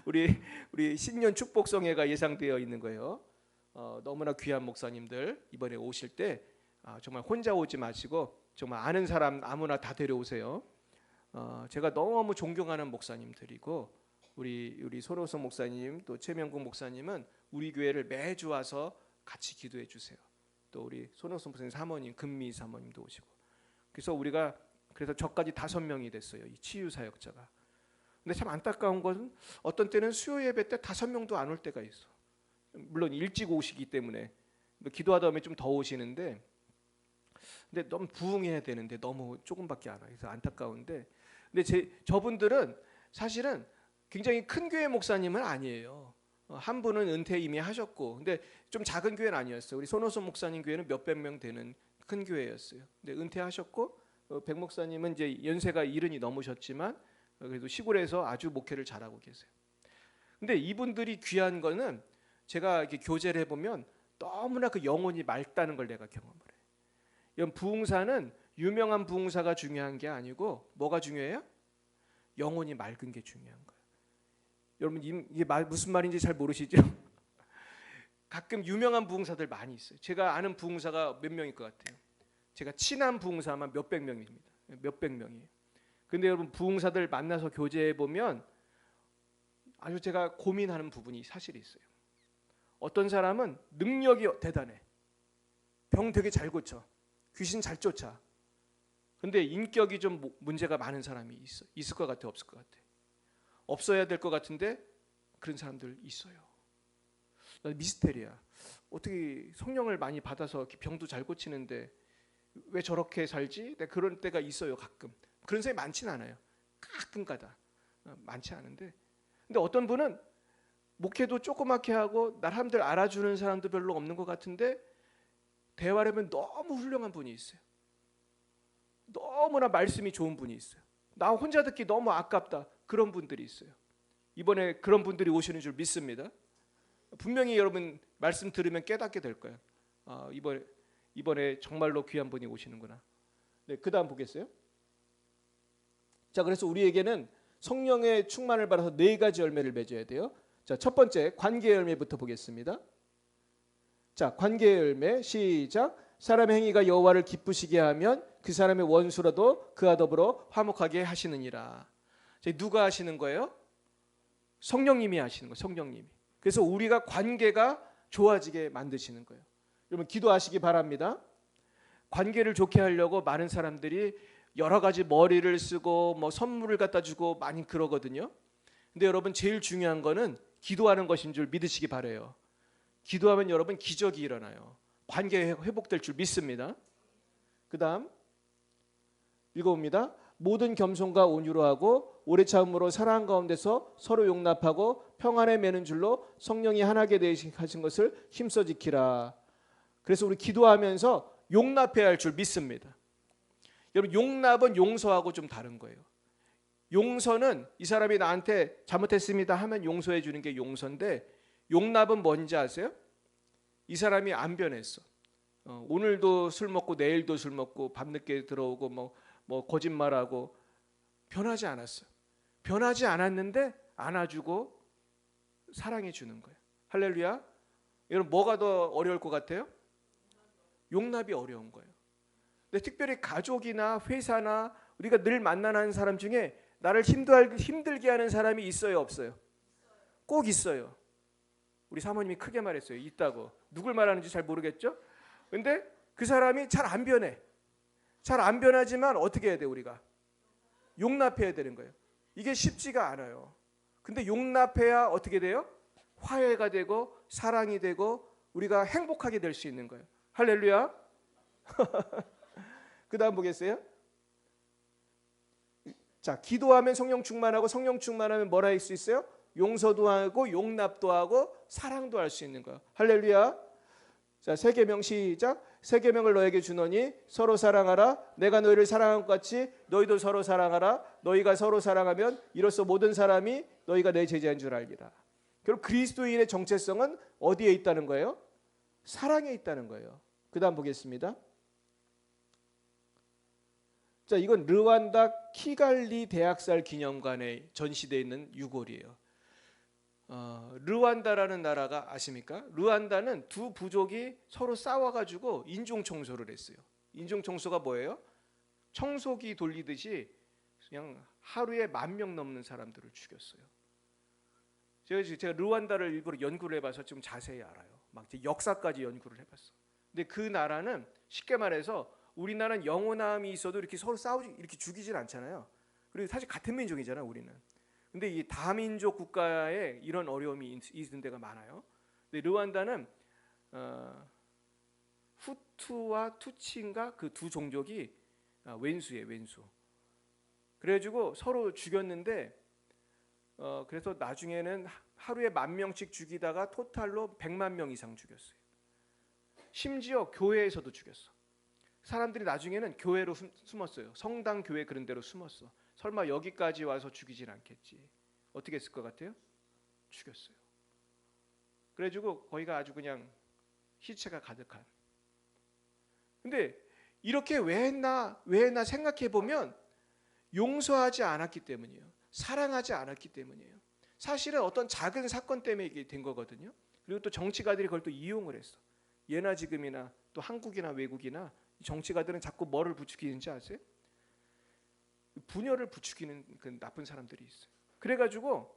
우리 신년 축복성회가 예상되어 있는 거예요. 너무나 귀한 목사님들 이번에 오실 때 정말 혼자 오지 마시고 정말 아는 사람 아무나 다 데려오세요. 제가 너무 존경하는 목사님들이고 우리 손호성 목사님 또 최명국 목사님은 우리 교회를 매주 와서 같이 기도해 주세요. 또 우리 손호성 목사님 사모님 금미 사모님도 오시고 그래서 우리가 저까지 5명이 됐어요. 이 치유 사역자가. 근데 참 안타까운 것은 어떤 때는 수요 예배 때 5명도 안 올 때가 있어. 물론 일찍 오시기 때문에 기도하다 보면 좀 더 오시는데 근데 너무 부흥해야 되는데 너무 조금밖에 안 와요. 그래서 안타까운데 근데 저분들은 사실은 굉장히 큰 교회 목사님은 아니에요. 한 분은 은퇴 이미 하셨고, 근데 좀 작은 교회는 아니었어요. 우리 손호섭 목사님 교회는 몇백 명 되는 큰 교회였어요. 근데 은퇴하셨고, 백 목사님은 이제 연세가 70이 넘으셨지만 그래도 시골에서 아주 목회를 잘하고 계세요. 근데 이분들이 귀한 거는 제가 이렇게 교제를 해보면 너무나 그 영혼이 맑다는 걸 내가 경험을 해요. 이런 부흥사는 유명한 부흥사가 중요한 게 아니고 뭐가 중요해요? 영혼이 맑은 게 중요한 거예요. 여러분 이게 무슨 말인지 잘 모르시죠? 가끔 유명한 부흥사들 많이 있어요. 제가 아는 부흥사가 몇 명일 것 같아요? 제가 친한 부흥사만 몇백 명입니다. 몇백 명이에요. 근데 여러분 부흥사들 만나서 교제해 보면 아주 제가 고민하는 부분이 사실 있어요. 어떤 사람은 능력이 대단해. 병 되게 잘 고쳐. 귀신 잘 쫓아. 근데 인격이 좀 문제가 많은 사람이 있을 것 같아, 없을 것 같아? 없어야 될 것 같은데 그런 사람들 있어요. 미스테리야. 어떻게 성령을 많이 받아서 병도 잘 고치는데 왜 저렇게 살지? 그런 때가 있어요, 가끔. 그런 사람이 많지는 않아요. 가끔가다. 많지 않은데. 근데 어떤 분은 목회도 조그맣게 하고 사람들 알아주는 사람도 별로 없는 것 같은데 대화를 하면 너무 훌륭한 분이 있어요. 너무나 말씀이 좋은 분이 있어요. 나 혼자 듣기 너무 아깝다. 그런 분들이 있어요. 이번에 그런 분들이 오시는 줄 믿습니다. 분명히 여러분 말씀 들으면 깨닫게 될 거예요. 이번에 정말로 귀한 분이 오시는구나. 네, 그다음 보겠어요. 자, 그래서 우리에게는 성령의 충만을 받아서 4가지 열매를 맺어야 돼요. 자, 첫 번째 관계 열매부터 보겠습니다. 자, 관계 열매 시작. 사람의 행위가 여호와를 기쁘시게 하면 그 사람의 원수라도 그와 더불어 화목하게 하시느니라. 누가 하시는 거예요? 성령님이 하시는 거예요. 성령님이. 그래서 우리가 관계가 좋아지게 만드시는 거예요. 여러분 기도하시기 바랍니다. 관계를 좋게 하려고 많은 사람들이 여러 가지 머리를 쓰고 뭐 선물을 갖다 주고 많이 그러거든요. 근데 여러분 제일 중요한 거는 기도하는 것인 줄 믿으시기 바라요. 기도하면 여러분 기적이 일어나요. 관계 회복될 줄 믿습니다. 그 다음 읽어봅니다. 모든 겸손과 온유로 하고 오래 참음으로 사랑 가운데서 서로 용납하고 평안에 매는 줄로 성령이 하나게 되신 것을 힘써 지키라. 그래서 우리 기도하면서 용납해야 할 줄 믿습니다. 여러분 용납은 용서하고 좀 다른 거예요. 용서는 이 사람이 나한테 잘못했습니다 하면 용서해 주는 게 용서인데 용납은 뭔지 아세요? 이 사람이 안 변했어. 오늘도 술 먹고 내일도 술 먹고 밤늦게 들어오고 뭐 거짓말하고 변하지 않았어요. 변하지 않았는데 안아주고 사랑해 주는 거예요. 할렐루야. 여러분 뭐가 더 어려울 것 같아요? 용납이 어려운 거예요. 근데 특별히 가족이나 회사나 우리가 늘 만나는 사람 중에 나를 힘들게 하는 사람이 있어요, 없어요? 꼭 있어요. 우리 사모님이 크게 말했어요. 있다고. 누굴 말하는지 잘 모르겠죠? 근데 그 사람이 잘 안 변해. 잘 안 변하지만 어떻게 해야 돼 우리가? 용납해야 되는 거예요. 이게 쉽지가 않아요. 근데 용납해야 어떻게 돼요? 화해가 되고 사랑이 되고 우리가 행복하게 될 수 있는 거예요. 할렐루야. 그 다음 보겠어요? 자, 기도하면 성령 충만하고 성령 충만하면 뭐라 할 수 있어요? 용서도 하고 용납도 하고 사랑도 할 수 있는 거예요. 할렐루야. 자, 세 계명 시작. 세 계명을 너에게 주노니 서로 사랑하라. 내가 너희를 사랑한 것 같이 너희도 서로 사랑하라. 너희가 서로 사랑하면 이로써 모든 사람이 너희가 내 제자인 줄 알리라. 결국 그리스도인의 정체성은 어디에 있다는 거예요? 사랑에 있다는 거예요. 그 다음 보겠습니다. 자, 이건 르완다 키갈리 대학살 기념관에 전시되어 있는 유골이에요. 르완다라는 나라가 아십니까? 르완다는 두 부족이 서로 싸워가지고 인종 청소를 했어요. 인종 청소가 뭐예요? 청소기 돌리듯이 그냥 하루에 10,000명 넘는 사람들을 죽였어요. 제가 르완다를 일부러 연구를 해봐서 좀 자세히 알아요. 막 역사까지 연구를 해봤어. 근데 그 나라는 쉽게 말해서 우리나라는 영원함이 있어도 이렇게 서로 싸우지 이렇게 죽이질 않잖아요. 그리고 사실 같은 민족이잖아요, 우리는. 근데 이 다민족 국가에 이런 어려움이 있는 데가 많아요. 근데 르완다는 후투와 투치인가 그 두 종족이 왼수예요, 왼수. 그래가지고 서로 죽였는데 그래서 나중에는 하루에 10,000명씩 죽이다가 토탈로 100만 명 이상 죽였어요. 심지어 교회에서도 죽였어. 사람들이 나중에는 교회로 숨었어요. 성당, 교회 그런 데로 숨었어. 설마 여기까지 와서 죽이진 않겠지. 어떻게 했을 것 같아요? 죽였어요. 그래가지고 거기가 아주 그냥 시체가 가득한. 근데 이렇게 왜 했나 생각해 보면 용서하지 않았기 때문이에요. 사랑하지 않았기 때문이에요. 사실은 어떤 작은 사건 때문에 이게 된 거거든요. 그리고 또 정치가들이 그걸 또 이용을 했어. 예나 지금이나 또 한국이나 외국이나 정치가들은 자꾸 뭐를 부추기는지 아세요? 분열을 부추기는 그 나쁜 사람들이 있어요. 그래가지고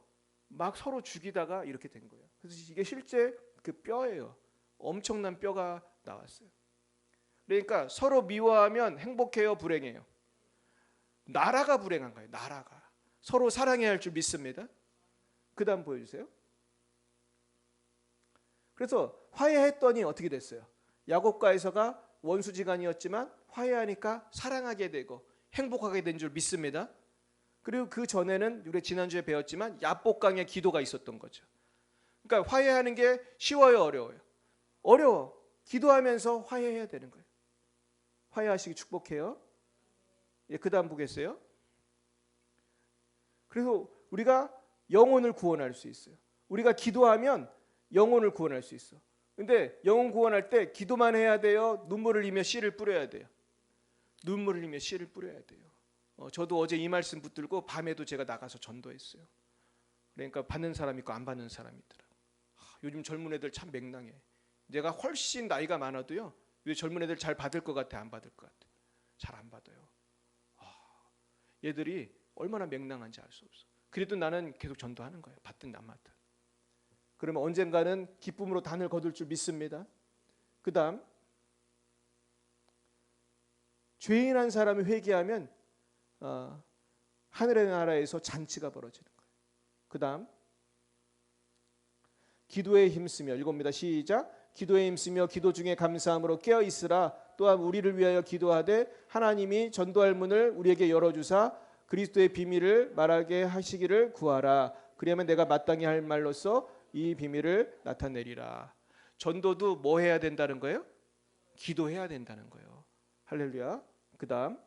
막 서로 죽이다가 이렇게 된 거예요. 그래서 이게 실제 그 뼈예요. 엄청난 뼈가 나왔어요. 그러니까 서로 미워하면 행복해요, 불행해요? 나라가 불행한 거예요. 나라가. 서로 사랑해야 할 줄 믿습니다. 그 다음 보여주세요. 그래서 화해했더니 어떻게 됐어요? 야곱과 에서가 원수지간이었지만 화해하니까 사랑하게 되고 행복하게 된 줄 믿습니다. 그리고 그 전에는 우리 지난주에 배웠지만 야복강의 기도가 있었던 거죠. 그러니까 화해하는 게 쉬워요, 어려워요? 어려워. 기도하면서 화해해야 되는 거예요. 화해하시기 축복해요. 그 다음 보겠어요. 그래서 우리가 영혼을 구원할 수 있어요. 우리가 기도하면 영혼을 구원할 수 있어. 근데 영혼 구원할 때 기도만 해야 돼요? 눈물을 흘리며 씨를 뿌려야 돼요? 눈물을 흘리며 씨를 뿌려야 돼요. 저도 어제 이 말씀 붙들고 밤에도 제가 나가서 전도했어요. 그러니까 받는 사람이 있고 안 받는 사람이 있더라. 요즘 젊은 애들 참 맹랑해. 내가 훨씬 나이가 많아도요. 왜 젊은 애들 잘 받을 것 같아? 안 받을 것 같아? 잘 안 받아요. 얘들이 얼마나 맹랑한지 알 수 없어. 그래도 나는 계속 전도하는 거예요. 받든 안 받든. 그러면 언젠가는 기쁨으로 단을 거둘 줄 믿습니다. 그 다음 죄인한 사람이 회개하면 하늘의 나라에서 잔치가 벌어지는 거예요. 그 다음 기도에 힘쓰며 읽어봅니다. 시작. 기도에 힘쓰며 기도 중에 감사함으로 깨어 있으라. 또한 우리를 위하여 기도하되 하나님이 전도할 문을 우리에게 열어주사 그리스도의 비밀을 말하게 하시기를 구하라. 그러면 내가 마땅히 할 말로써 이 비밀을 나타내리라. 전도도 뭐 해야 된다는 거예요? 기도해야 된다는 거예요. 할렐루야. 그 다음에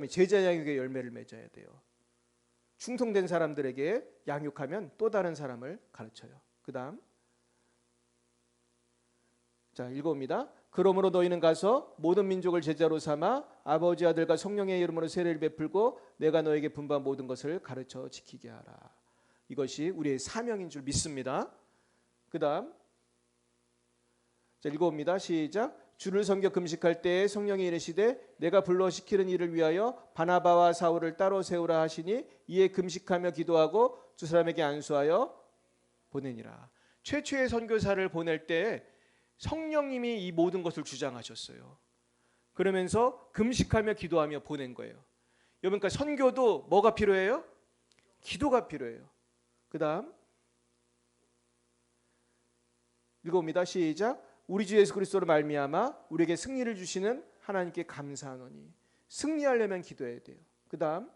제자 양육의 열매를 맺어야 돼요. 충성된 사람들에게 양육하면 또 다른 사람을 가르쳐요. 그 다음 자 읽어봅니다. 그러므로 너희는 가서 모든 민족을 제자로 삼아 아버지 아들과 성령의 이름으로 세례를 베풀고 내가 너에게 분부한 모든 것을 가르쳐 지키게 하라. 이것이 우리의 사명인 줄 믿습니다. 그 다음 자 읽어봅니다. 시작. 주를 섬겨 금식할 때에 성령이 이르시되 내가 불러 시키는 일을 위하여 바나바와 사울을 따로 세우라 하시니 이에 금식하며 기도하고 두 사람에게 안수하여 보내니라. 최초의 선교사를 보낼 때 성령님이 이 모든 것을 주장하셨어요. 그러면서 금식하며 기도하며 보낸 거예요. 여러분, 그러니까 선교도 뭐가 필요해요? 기도가 필요해요. 그 다음 읽어봅니다. 시작. 우리 주 예수 그리스도로 말미암아 우리에게 승리를 주시는 하나님께 감사하노니. 승리하려면 기도해야 돼요. 그 다음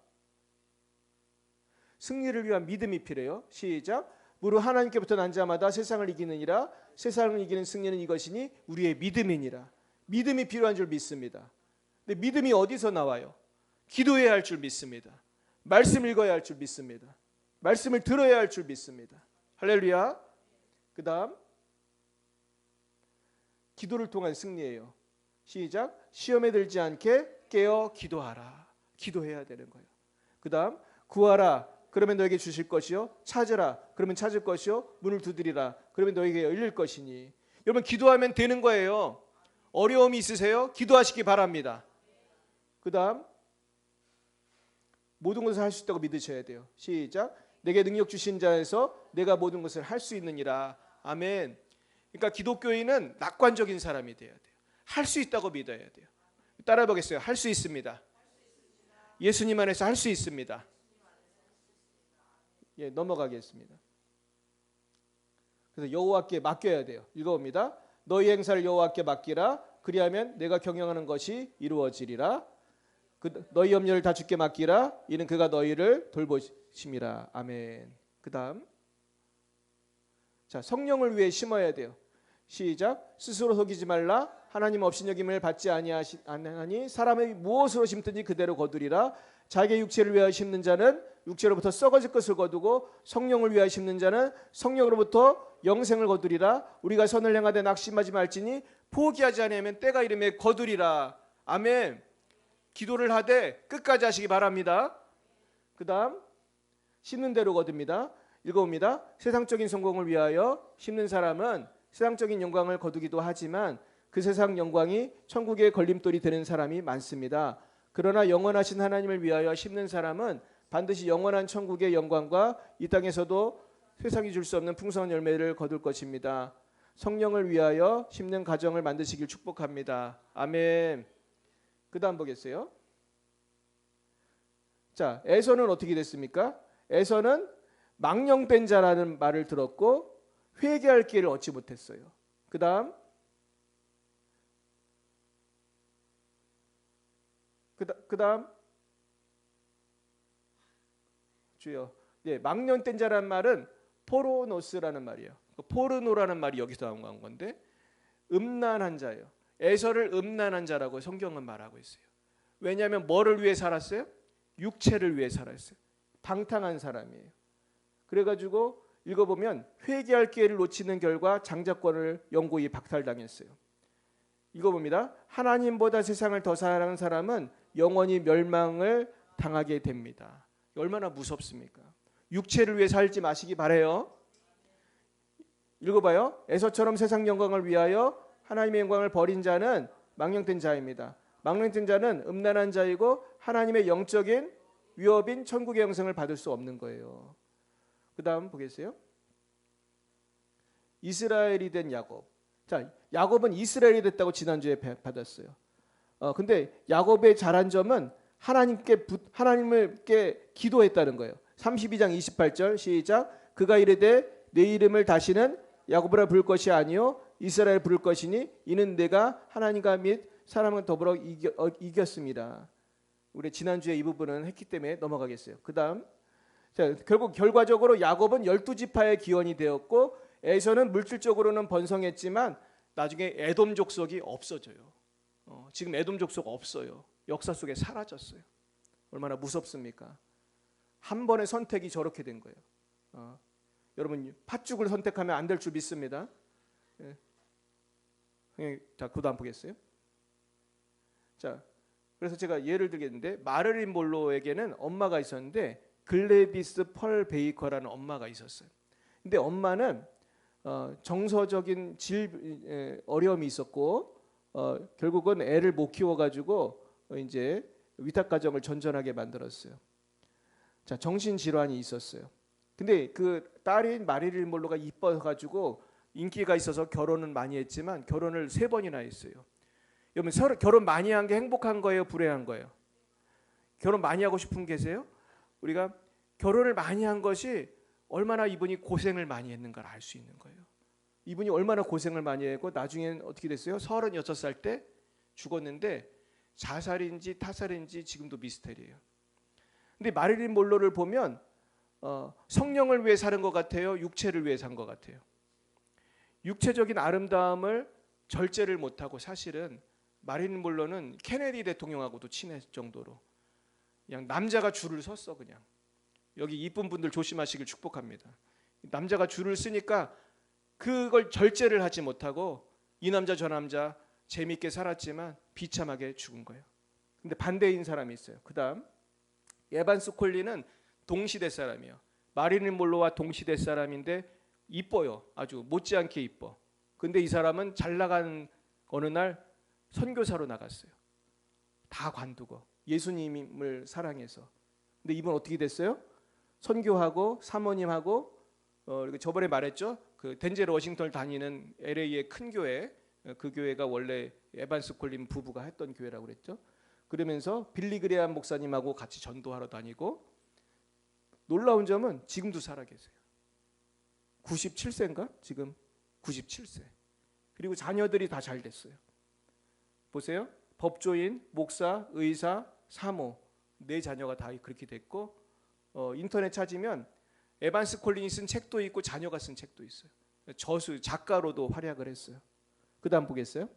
승리를 위한 믿음이 필요해요. 시작. 무릇 하나님께부터 난 자마다 세상을 이기느니라. 세상을 이기는 승리는 이것이니 우리의 믿음이니라. 믿음이 필요한 줄 믿습니다. 근데 믿음이 어디서 나와요? 기도해야 할 줄 믿습니다. 말씀 읽어야 할 줄 믿습니다. 말씀을 들어야 할 줄 믿습니다. 할렐루야. 그 다음 기도를 통한 승리예요. 시작. 시험에 들지 않게 깨어 기도하라. 기도해야 되는 거예요. 그 다음 구하라. 그러면 너에게 주실 것이요. 찾으라. 그러면 찾을 것이요. 문을 두드리라. 그러면 너에게 열릴 것이니. 여러분 기도하면 되는 거예요. 어려움이 있으세요? 기도하시기 바랍니다. 그 다음 모든 것을 할 수 있다고 믿으셔야 돼요. 시작. 내게 능력 주신 자에서 내가 모든 것을 할 수 있느니라. 아멘. 그러니까 기독교인은 낙관적인 사람이 돼야 돼요. 할 수 있다고 믿어야 돼요. 따라 보겠어요. 할 수 있습니다. 예수님 안에서 할 수 있습니다. 예, 넘어가겠습니다. 그래서 여호와께 맡겨야 돼요. 읽어봅니다. 너희 행사를 여호와께 맡기라. 그리하면 내가 경영하는 것이 이루어지리라. 너희 염려를 다 주께 맡기라. 이는 그가 너희를 돌보심이라. 아멘. 그다음 자, 성령을 위해 심어야 돼요. 시작. 스스로 속이지 말라. 하나님 없인 여김을 받지 아니하니 사람이 무엇으로 심든지 그대로 거두리라. 자기의 육체를 위하여 심는 자는 육체로부터 썩어질 것을 거두고 성령을 위하여 심는 자는 성령으로부터 영생을 거두리라. 우리가 선을 행하되 낙심하지 말지니 포기하지 아니하면 때가 이르매 거두리라. 아멘. 기도를 하되 끝까지 하시기 바랍니다. 그 다음 심는 대로 거둡니다. 읽어봅니다. 세상적인 성공을 위하여 심는 사람은 세상적인 영광을 거두기도 하지만 그 세상 영광이 천국의 걸림돌이 되는 사람이 많습니다. 그러나 영원하신 하나님을 위하여 심는 사람은 반드시 영원한 천국의 영광과 이 땅에서도 세상이 줄 수 없는 풍성한 열매를 거둘 것입니다. 성령을 위하여 심는 가정을 만드시길 축복합니다. 아멘. 그 다음 보겠어요. 자, 에서는 어떻게 됐습니까? 에서는 망령된 자라는 말을 들었고 회개할 기회를 얻지 못했어요. 그 다음 주여. 예, 망령된 자라는 말은 포르노스라는 말이에요. 포르노라는 말이 여기서 나온 건데 음란한 자예요. 에서를 음란한 자라고 성경은 말하고 있어요. 왜냐하면 뭐를 위해 살았어요? 육체를 위해 살았어요. 방탕한 사람이에요. 그래가지고 읽어보면 회개할 기회를 놓치는 결과 장자권을 영구히 박탈당했어요. 읽어봅니다. 하나님보다 세상을 더 사랑하는 사람은 영원히 멸망을 당하게 됩니다. 얼마나 무섭습니까? 육체를 위해 살지 마시기 바래요. 읽어봐요. 에서처럼 세상 영광을 위하여 하나님의 영광을 버린 자는 망령된 자입니다. 망령된 자는 음란한 자이고 하나님의 영적인 위협인 천국의 영생을 받을 수 없는 거예요. 그 다음 보겠어요. 이스라엘이 된 야곱. 자, 야곱은 이스라엘이 됐다고 지난주에 받았어요. 근데 야곱의 잘한 점은 하나님께 기도했다는 거예요. 32장 28절 시작. 그가 이르되 내 이름을 다시는 야곱이라 부를 것이 아니요 이스라엘 부를 것이니 이는 내가 하나님과 및 사람과 더불어 이겼습니다. 우리 지난주에 이 부분은 했기 때문에 넘어가겠어요. 그 다음 자, 결과적으로 야곱은 12지파의 기원이 되었고 에서는 물질적으로는 번성했지만 나중에 에돔 족속이 없어져요. 지금 에돔 족속 없어요. 역사 속에 사라졌어요. 얼마나 무섭습니까? 한 번의 선택이 저렇게 된 거예요. 여러분 팥죽을 선택하면 안 될 줄 믿습니다. 자, 그도 안 보겠어요? 자, 그래서 제가 예를 들겠는데 마를린 몰로에게는 엄마가 있었는데 글래디스 펄 베이커라는 엄마가 있었어요. 근데 엄마는 정서적인 어려움이 있었고 결국은 애를 못 키워가지고 이제 위탁 가정을 전전하게 만들었어요. 자, 정신 질환이 있었어요. 근데 그 딸인 마릴린 몰로가 이뻐가지고 인기가 있어서 결혼은 많이 했지만 결혼을 3번이나 했어요. 여러분 결혼 많이 한 게 행복한 거예요, 불행한 거예요? 결혼 많이 하고 싶은 계세요? 우리가 결혼을 많이 한 것이 얼마나 이분이 고생을 많이 했는가를 알 수 있는 거예요. 이분이 얼마나 고생을 많이 했고 나중에는 어떻게 됐어요? 36살 때 죽었는데 자살인지 타살인지 지금도 미스테리예요. 근데 마릴린 몰로를 보면 성령을 위해 사는 것 같아요? 육체를 위해 산 것 같아요? 육체적인 아름다움을 절제를 못하고 사실은 마릴린 몰로는 케네디 대통령하고도 친했을 정도로 그냥 남자가 줄을 섰어. 그냥 여기 이쁜 분들 조심하시길 축복합니다. 남자가 줄을 쓰니까 그걸 절제를 하지 못하고 이 남자 저 남자 재밌게 살았지만 비참하게 죽은 거예요. 근데 반대인 사람이 있어요. 그 다음 에반스 콜리는 동시대 사람이에요. 마릴린 몰로와 동시대 사람인데 이뻐요. 아주 못지않게 이뻐. 근데 이 사람은 잘 나간 어느 날 선교사로 나갔어요. 다 관두고 예수님을 사랑해서. 근데 이분 어떻게 됐어요? 선교하고 사모님하고 저번에 말했죠. 그 덴젤 워싱턴을 다니는 LA의 큰 교회, 그 교회가 원래 에반스 콜린 부부가 했던 교회라고 그랬죠. 그러면서 빌리 그레함 목사님하고 같이 전도하러 다니고 놀라운 점은 지금도 살아 계세요. 97세인가? 지금 97세. 그리고 자녀들이 다 잘 됐어요. 보세요. 법조인, 목사, 의사, 사모, 네 자녀가 다 그렇게 됐고 인터넷 찾으면 에반스 콜린이 쓴 책도 있고 자녀가 쓴 책도 있어요. 저수 작가로도 활약을 했어요. 그 다음 보겠어요.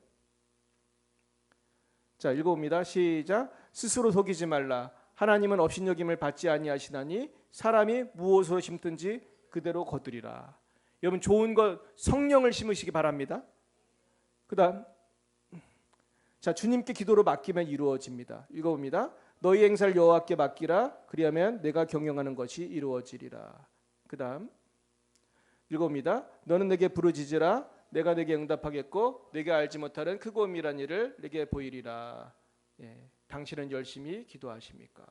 자, 읽어봅니다. 시작. 스스로 속이지 말라. 하나님은 업신여김을 받지 아니하시나니 사람이 무엇으로 심든지 그대로 거두리라. 여러분 좋은 것 성령을 심으시기 바랍니다. 그 다음 자, 주님께 기도로 맡기면 이루어집니다. 읽어봅니다. 너희 행사를 여호와께 맡기라. 그리하면 내가 경영하는 것이 이루어지리라. 그 다음 읽어봅니다. 너는 내게 부르짖으라. 내가 내게 응답하겠고 내가 알지 못하는 크고 은밀한 일을 내게 보이리라. 예, 당신은 열심히 기도하십니까?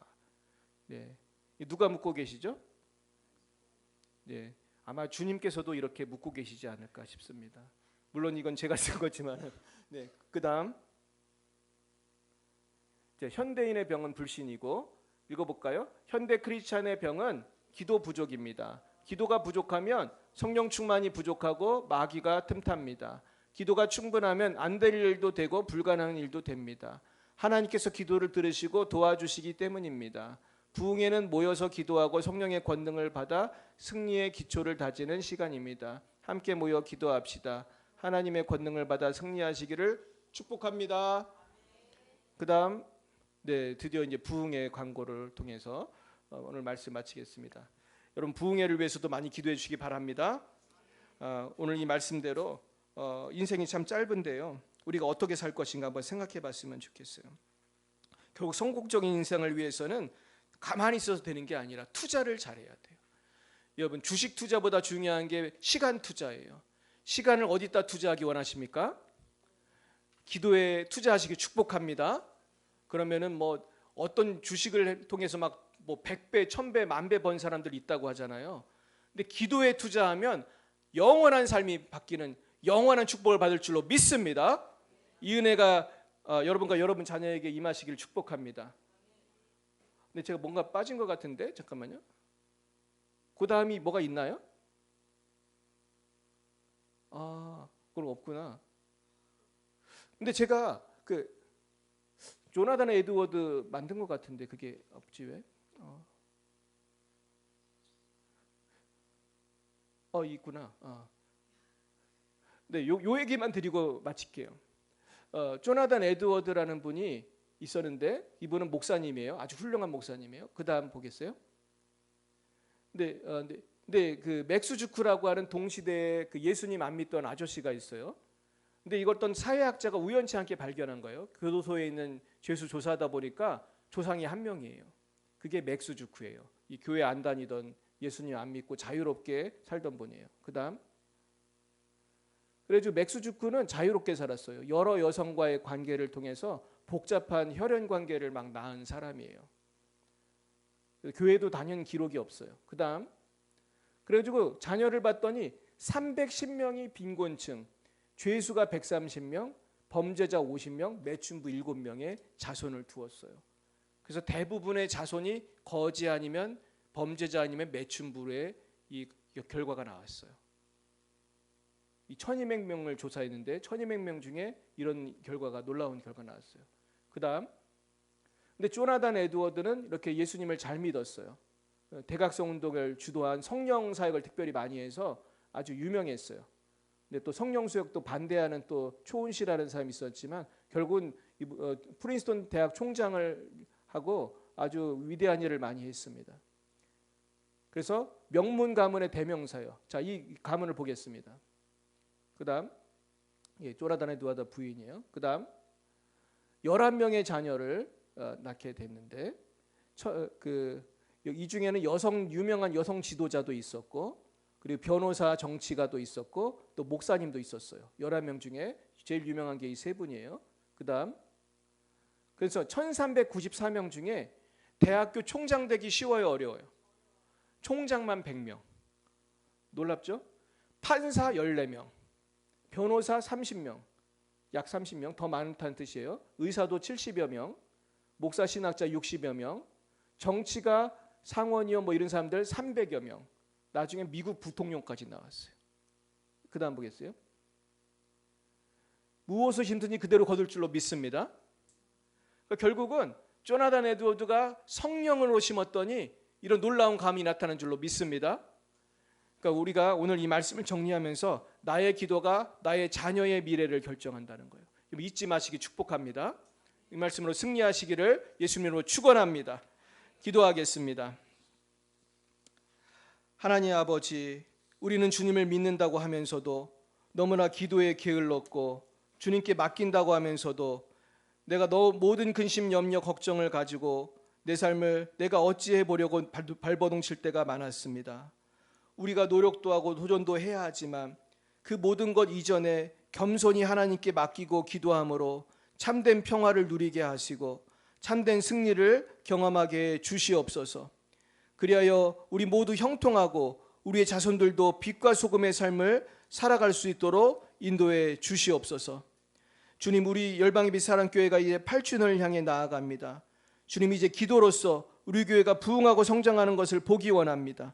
네, 누가 묻고 계시죠? 네, 아마 주님께서도 이렇게 묻고 계시지 않을까 싶습니다. 물론 이건 제가 쓴 거지만 네, 그 다음 현대인의 병은 불신이고 읽어볼까요? 현대 크리스찬의 병은 기도 부족입니다. 기도가 부족하면 성령 충만이 부족하고 마귀가 틈탑니다. 기도가 충분하면 안 될 일도 되고 불가능한 일도 됩니다. 하나님께서 기도를 들으시고 도와주시기 때문입니다. 부흥회는 모여서 기도하고 성령의 권능을 받아 승리의 기초를 다지는 시간입니다. 함께 모여 기도합시다. 하나님의 권능을 받아 승리하시기를 축복합니다. 그 다음 네, 드디어 이제 부흥회 광고를 통해서 오늘 말씀 마치겠습니다. 여러분 부흥회를 위해서도 많이 기도해 주시기 바랍니다. 오늘 이 말씀대로 인생이 참 짧은데요. 우리가 어떻게 살 것인가 한번 생각해 봤으면 좋겠어요. 결국 성공적인 인생을 위해서는 가만히 있어서 되는 게 아니라 투자를 잘해야 돼요. 여러분 주식 투자보다 중요한 게 시간 투자예요. 시간을 어디다 투자하기 원하십니까? 기도에 투자하시기 축복합니다. 그러면은 뭐 어떤 주식을 통해서 막 뭐 100배, 1000배, 10,000배 번 사람들이 있다고 하잖아요. 근데 기도에 투자하면 영원한 삶이 바뀌는 영원한 축복을 받을 줄로 믿습니다. 이 은혜가 여러분과 여러분 자녀에게 임하시기를 축복합니다. 근데 제가 뭔가 빠진 것 같은데 잠깐만요. 그 다음이 뭐가 있나요? 그건 없구나. 근데 제가 그 조나단 에드워드 만든 것 같은데 그게 없지 왜? 있구나. 네, 요 얘기만 드리고 마칠게요. 조나단 에드워드라는 분이 있었는데 이분은 목사님이에요. 아주 훌륭한 목사님이에요. 그 다음 보겠어요. 네, 그 맥스 주크라고 하는 동시대에 그 예수님 안 믿던 아저씨가 있어요. 근데 이걸 어떤 사회학자가 우연치 않게 발견한 거예요. 교도소에 있는 죄수 조사하다 보니까 조상이 한 명이에요. 그게 맥스 주크예요. 이 교회 안 다니던 예수님 안 믿고 자유롭게 살던 분이에요. 그다음 그래서 맥스 주크는 자유롭게 살았어요. 여러 여성과의 관계를 통해서 복잡한 혈연 관계를 막 낳은 사람이에요. 교회도 다닌 기록이 없어요. 그다음 그래가지고 자녀를 봤더니 310명이 빈곤층, 죄수가 130명, 범죄자 50명, 매춘부 7명의 자손을 두었어요. 그래서 대부분의 자손이 거지 아니면 범죄자 아니면 매춘부의 이 결과가 나왔어요. 이 1200명을 조사했는데 1200명 중에 이런 결과가 놀라운 결과가 나왔어요. 그다음 근데 조나단 에드워드는 이렇게 예수님을 잘 믿었어요. 대각성 운동을 주도한 성령 사역을 특별히 많이 해서 아주 유명했어요. 근데 또 성령 수역도 반대하는 또 초은씨라는 사람이 있었지만 결국은 프린스턴 대학 총장을 하고 아주 위대한 일을 많이 했습니다. 그래서 명문 가문의 대명사요. 자, 이 가문을 보겠습니다. 그다음 조나단 에드워드 부인이에요. 그다음 11명의 자녀를 낳게 됐는데 이 중에는 유명한 여성 지도자도 있었고 그리고 변호사 정치가도 있었고 또 목사님도 있었어요. 11명 중에 제일 유명한 게 이 세 분이에요. 그다음 그래서 1394명 중에 대학교 총장 되기 쉬워요, 어려워요? 총장만 100명. 놀랍죠? 판사 14명, 변호사 30명, 약 30명, 더 많다는 뜻이에요. 의사도 70여 명, 목사 신학자 60여 명, 정치가 상원의원 뭐 이런 사람들 300여 명. 나중에 미국 부통령까지 나왔어요. 그 다음 보겠어요. 무엇을 힘든지 그대로 거둘 줄로 믿습니다. 그러니까 결국은 조나단 에드워드가 성령으로 심었더니 이런 놀라운 감이 나타난 줄로 믿습니다. 그러니까 우리가 오늘 이 말씀을 정리하면서 나의 기도가 나의 자녀의 미래를 결정한다는 거예요. 잊지 마시기 축복합니다. 이 말씀으로 승리하시기를 예수님으로 축원합니다. 기도하겠습니다. 하나님 아버지, 우리는 주님을 믿는다고 하면서도 너무나 기도에 게을렀고 주님께 맡긴다고 하면서도 내가 모든 근심, 염려, 걱정을 가지고 내 삶을 내가 어찌해 보려고 발버둥 칠 때가 많았습니다. 우리가 노력도 하고 도전도 해야 하지만 그 모든 것 이전에 겸손히 하나님께 맡기고 기도함으로 참된 평화를 누리게 하시고 참된 승리를 경험하게 해 주시옵소서. 그리하여 우리 모두 형통하고 우리의 자손들도 빛과 소금의 삶을 살아갈 수 있도록 인도해 주시옵소서. 주님, 우리 열방예비 사랑교회가 이제 8주년을 향해 나아갑니다. 주님, 이제 기도로서 우리 교회가 부흥하고 성장하는 것을 보기 원합니다.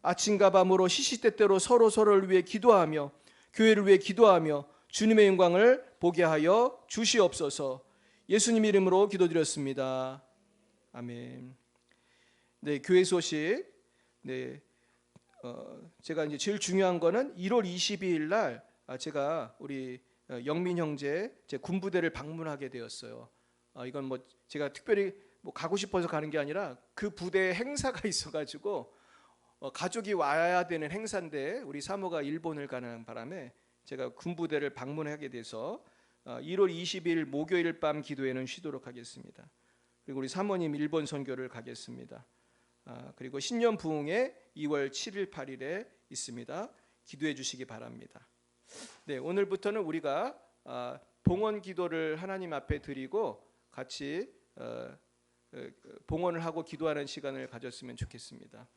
아침과 밤으로 시시때때로 서로를 위해 기도하며 교회를 위해 기도하며 주님의 영광을 보게 하여 주시옵소서. 예수님 이름으로 기도드렸습니다. 아멘. 네, 교회 소식. 네, 제가 이제 제일 중요한 거는 1월 22일 날 제가 우리 영민 형제 제 군부대를 방문하게 되었어요. 이건 뭐 제가 특별히 뭐 가고 싶어서 가는 게 아니라 그 부대에 행사가 있어가지고 가족이 와야 되는 행사인데 우리 사모가 일본을 가는 바람에 제가 군부대를 방문하게 돼서 1월 20일 목요일 밤 기도회는 쉬도록 하겠습니다. 그리고 우리 사모님 일본 선교를 가겠습니다. 그리고 신년 부흥회 2월 7일 8일에 있습니다. 기도해 주시기 바랍니다. 네, 오늘부터는 우리가 봉헌 기도를 하나님 앞에 드리고 같이 봉헌을 하고 기도하는 시간을 가졌으면 좋겠습니다.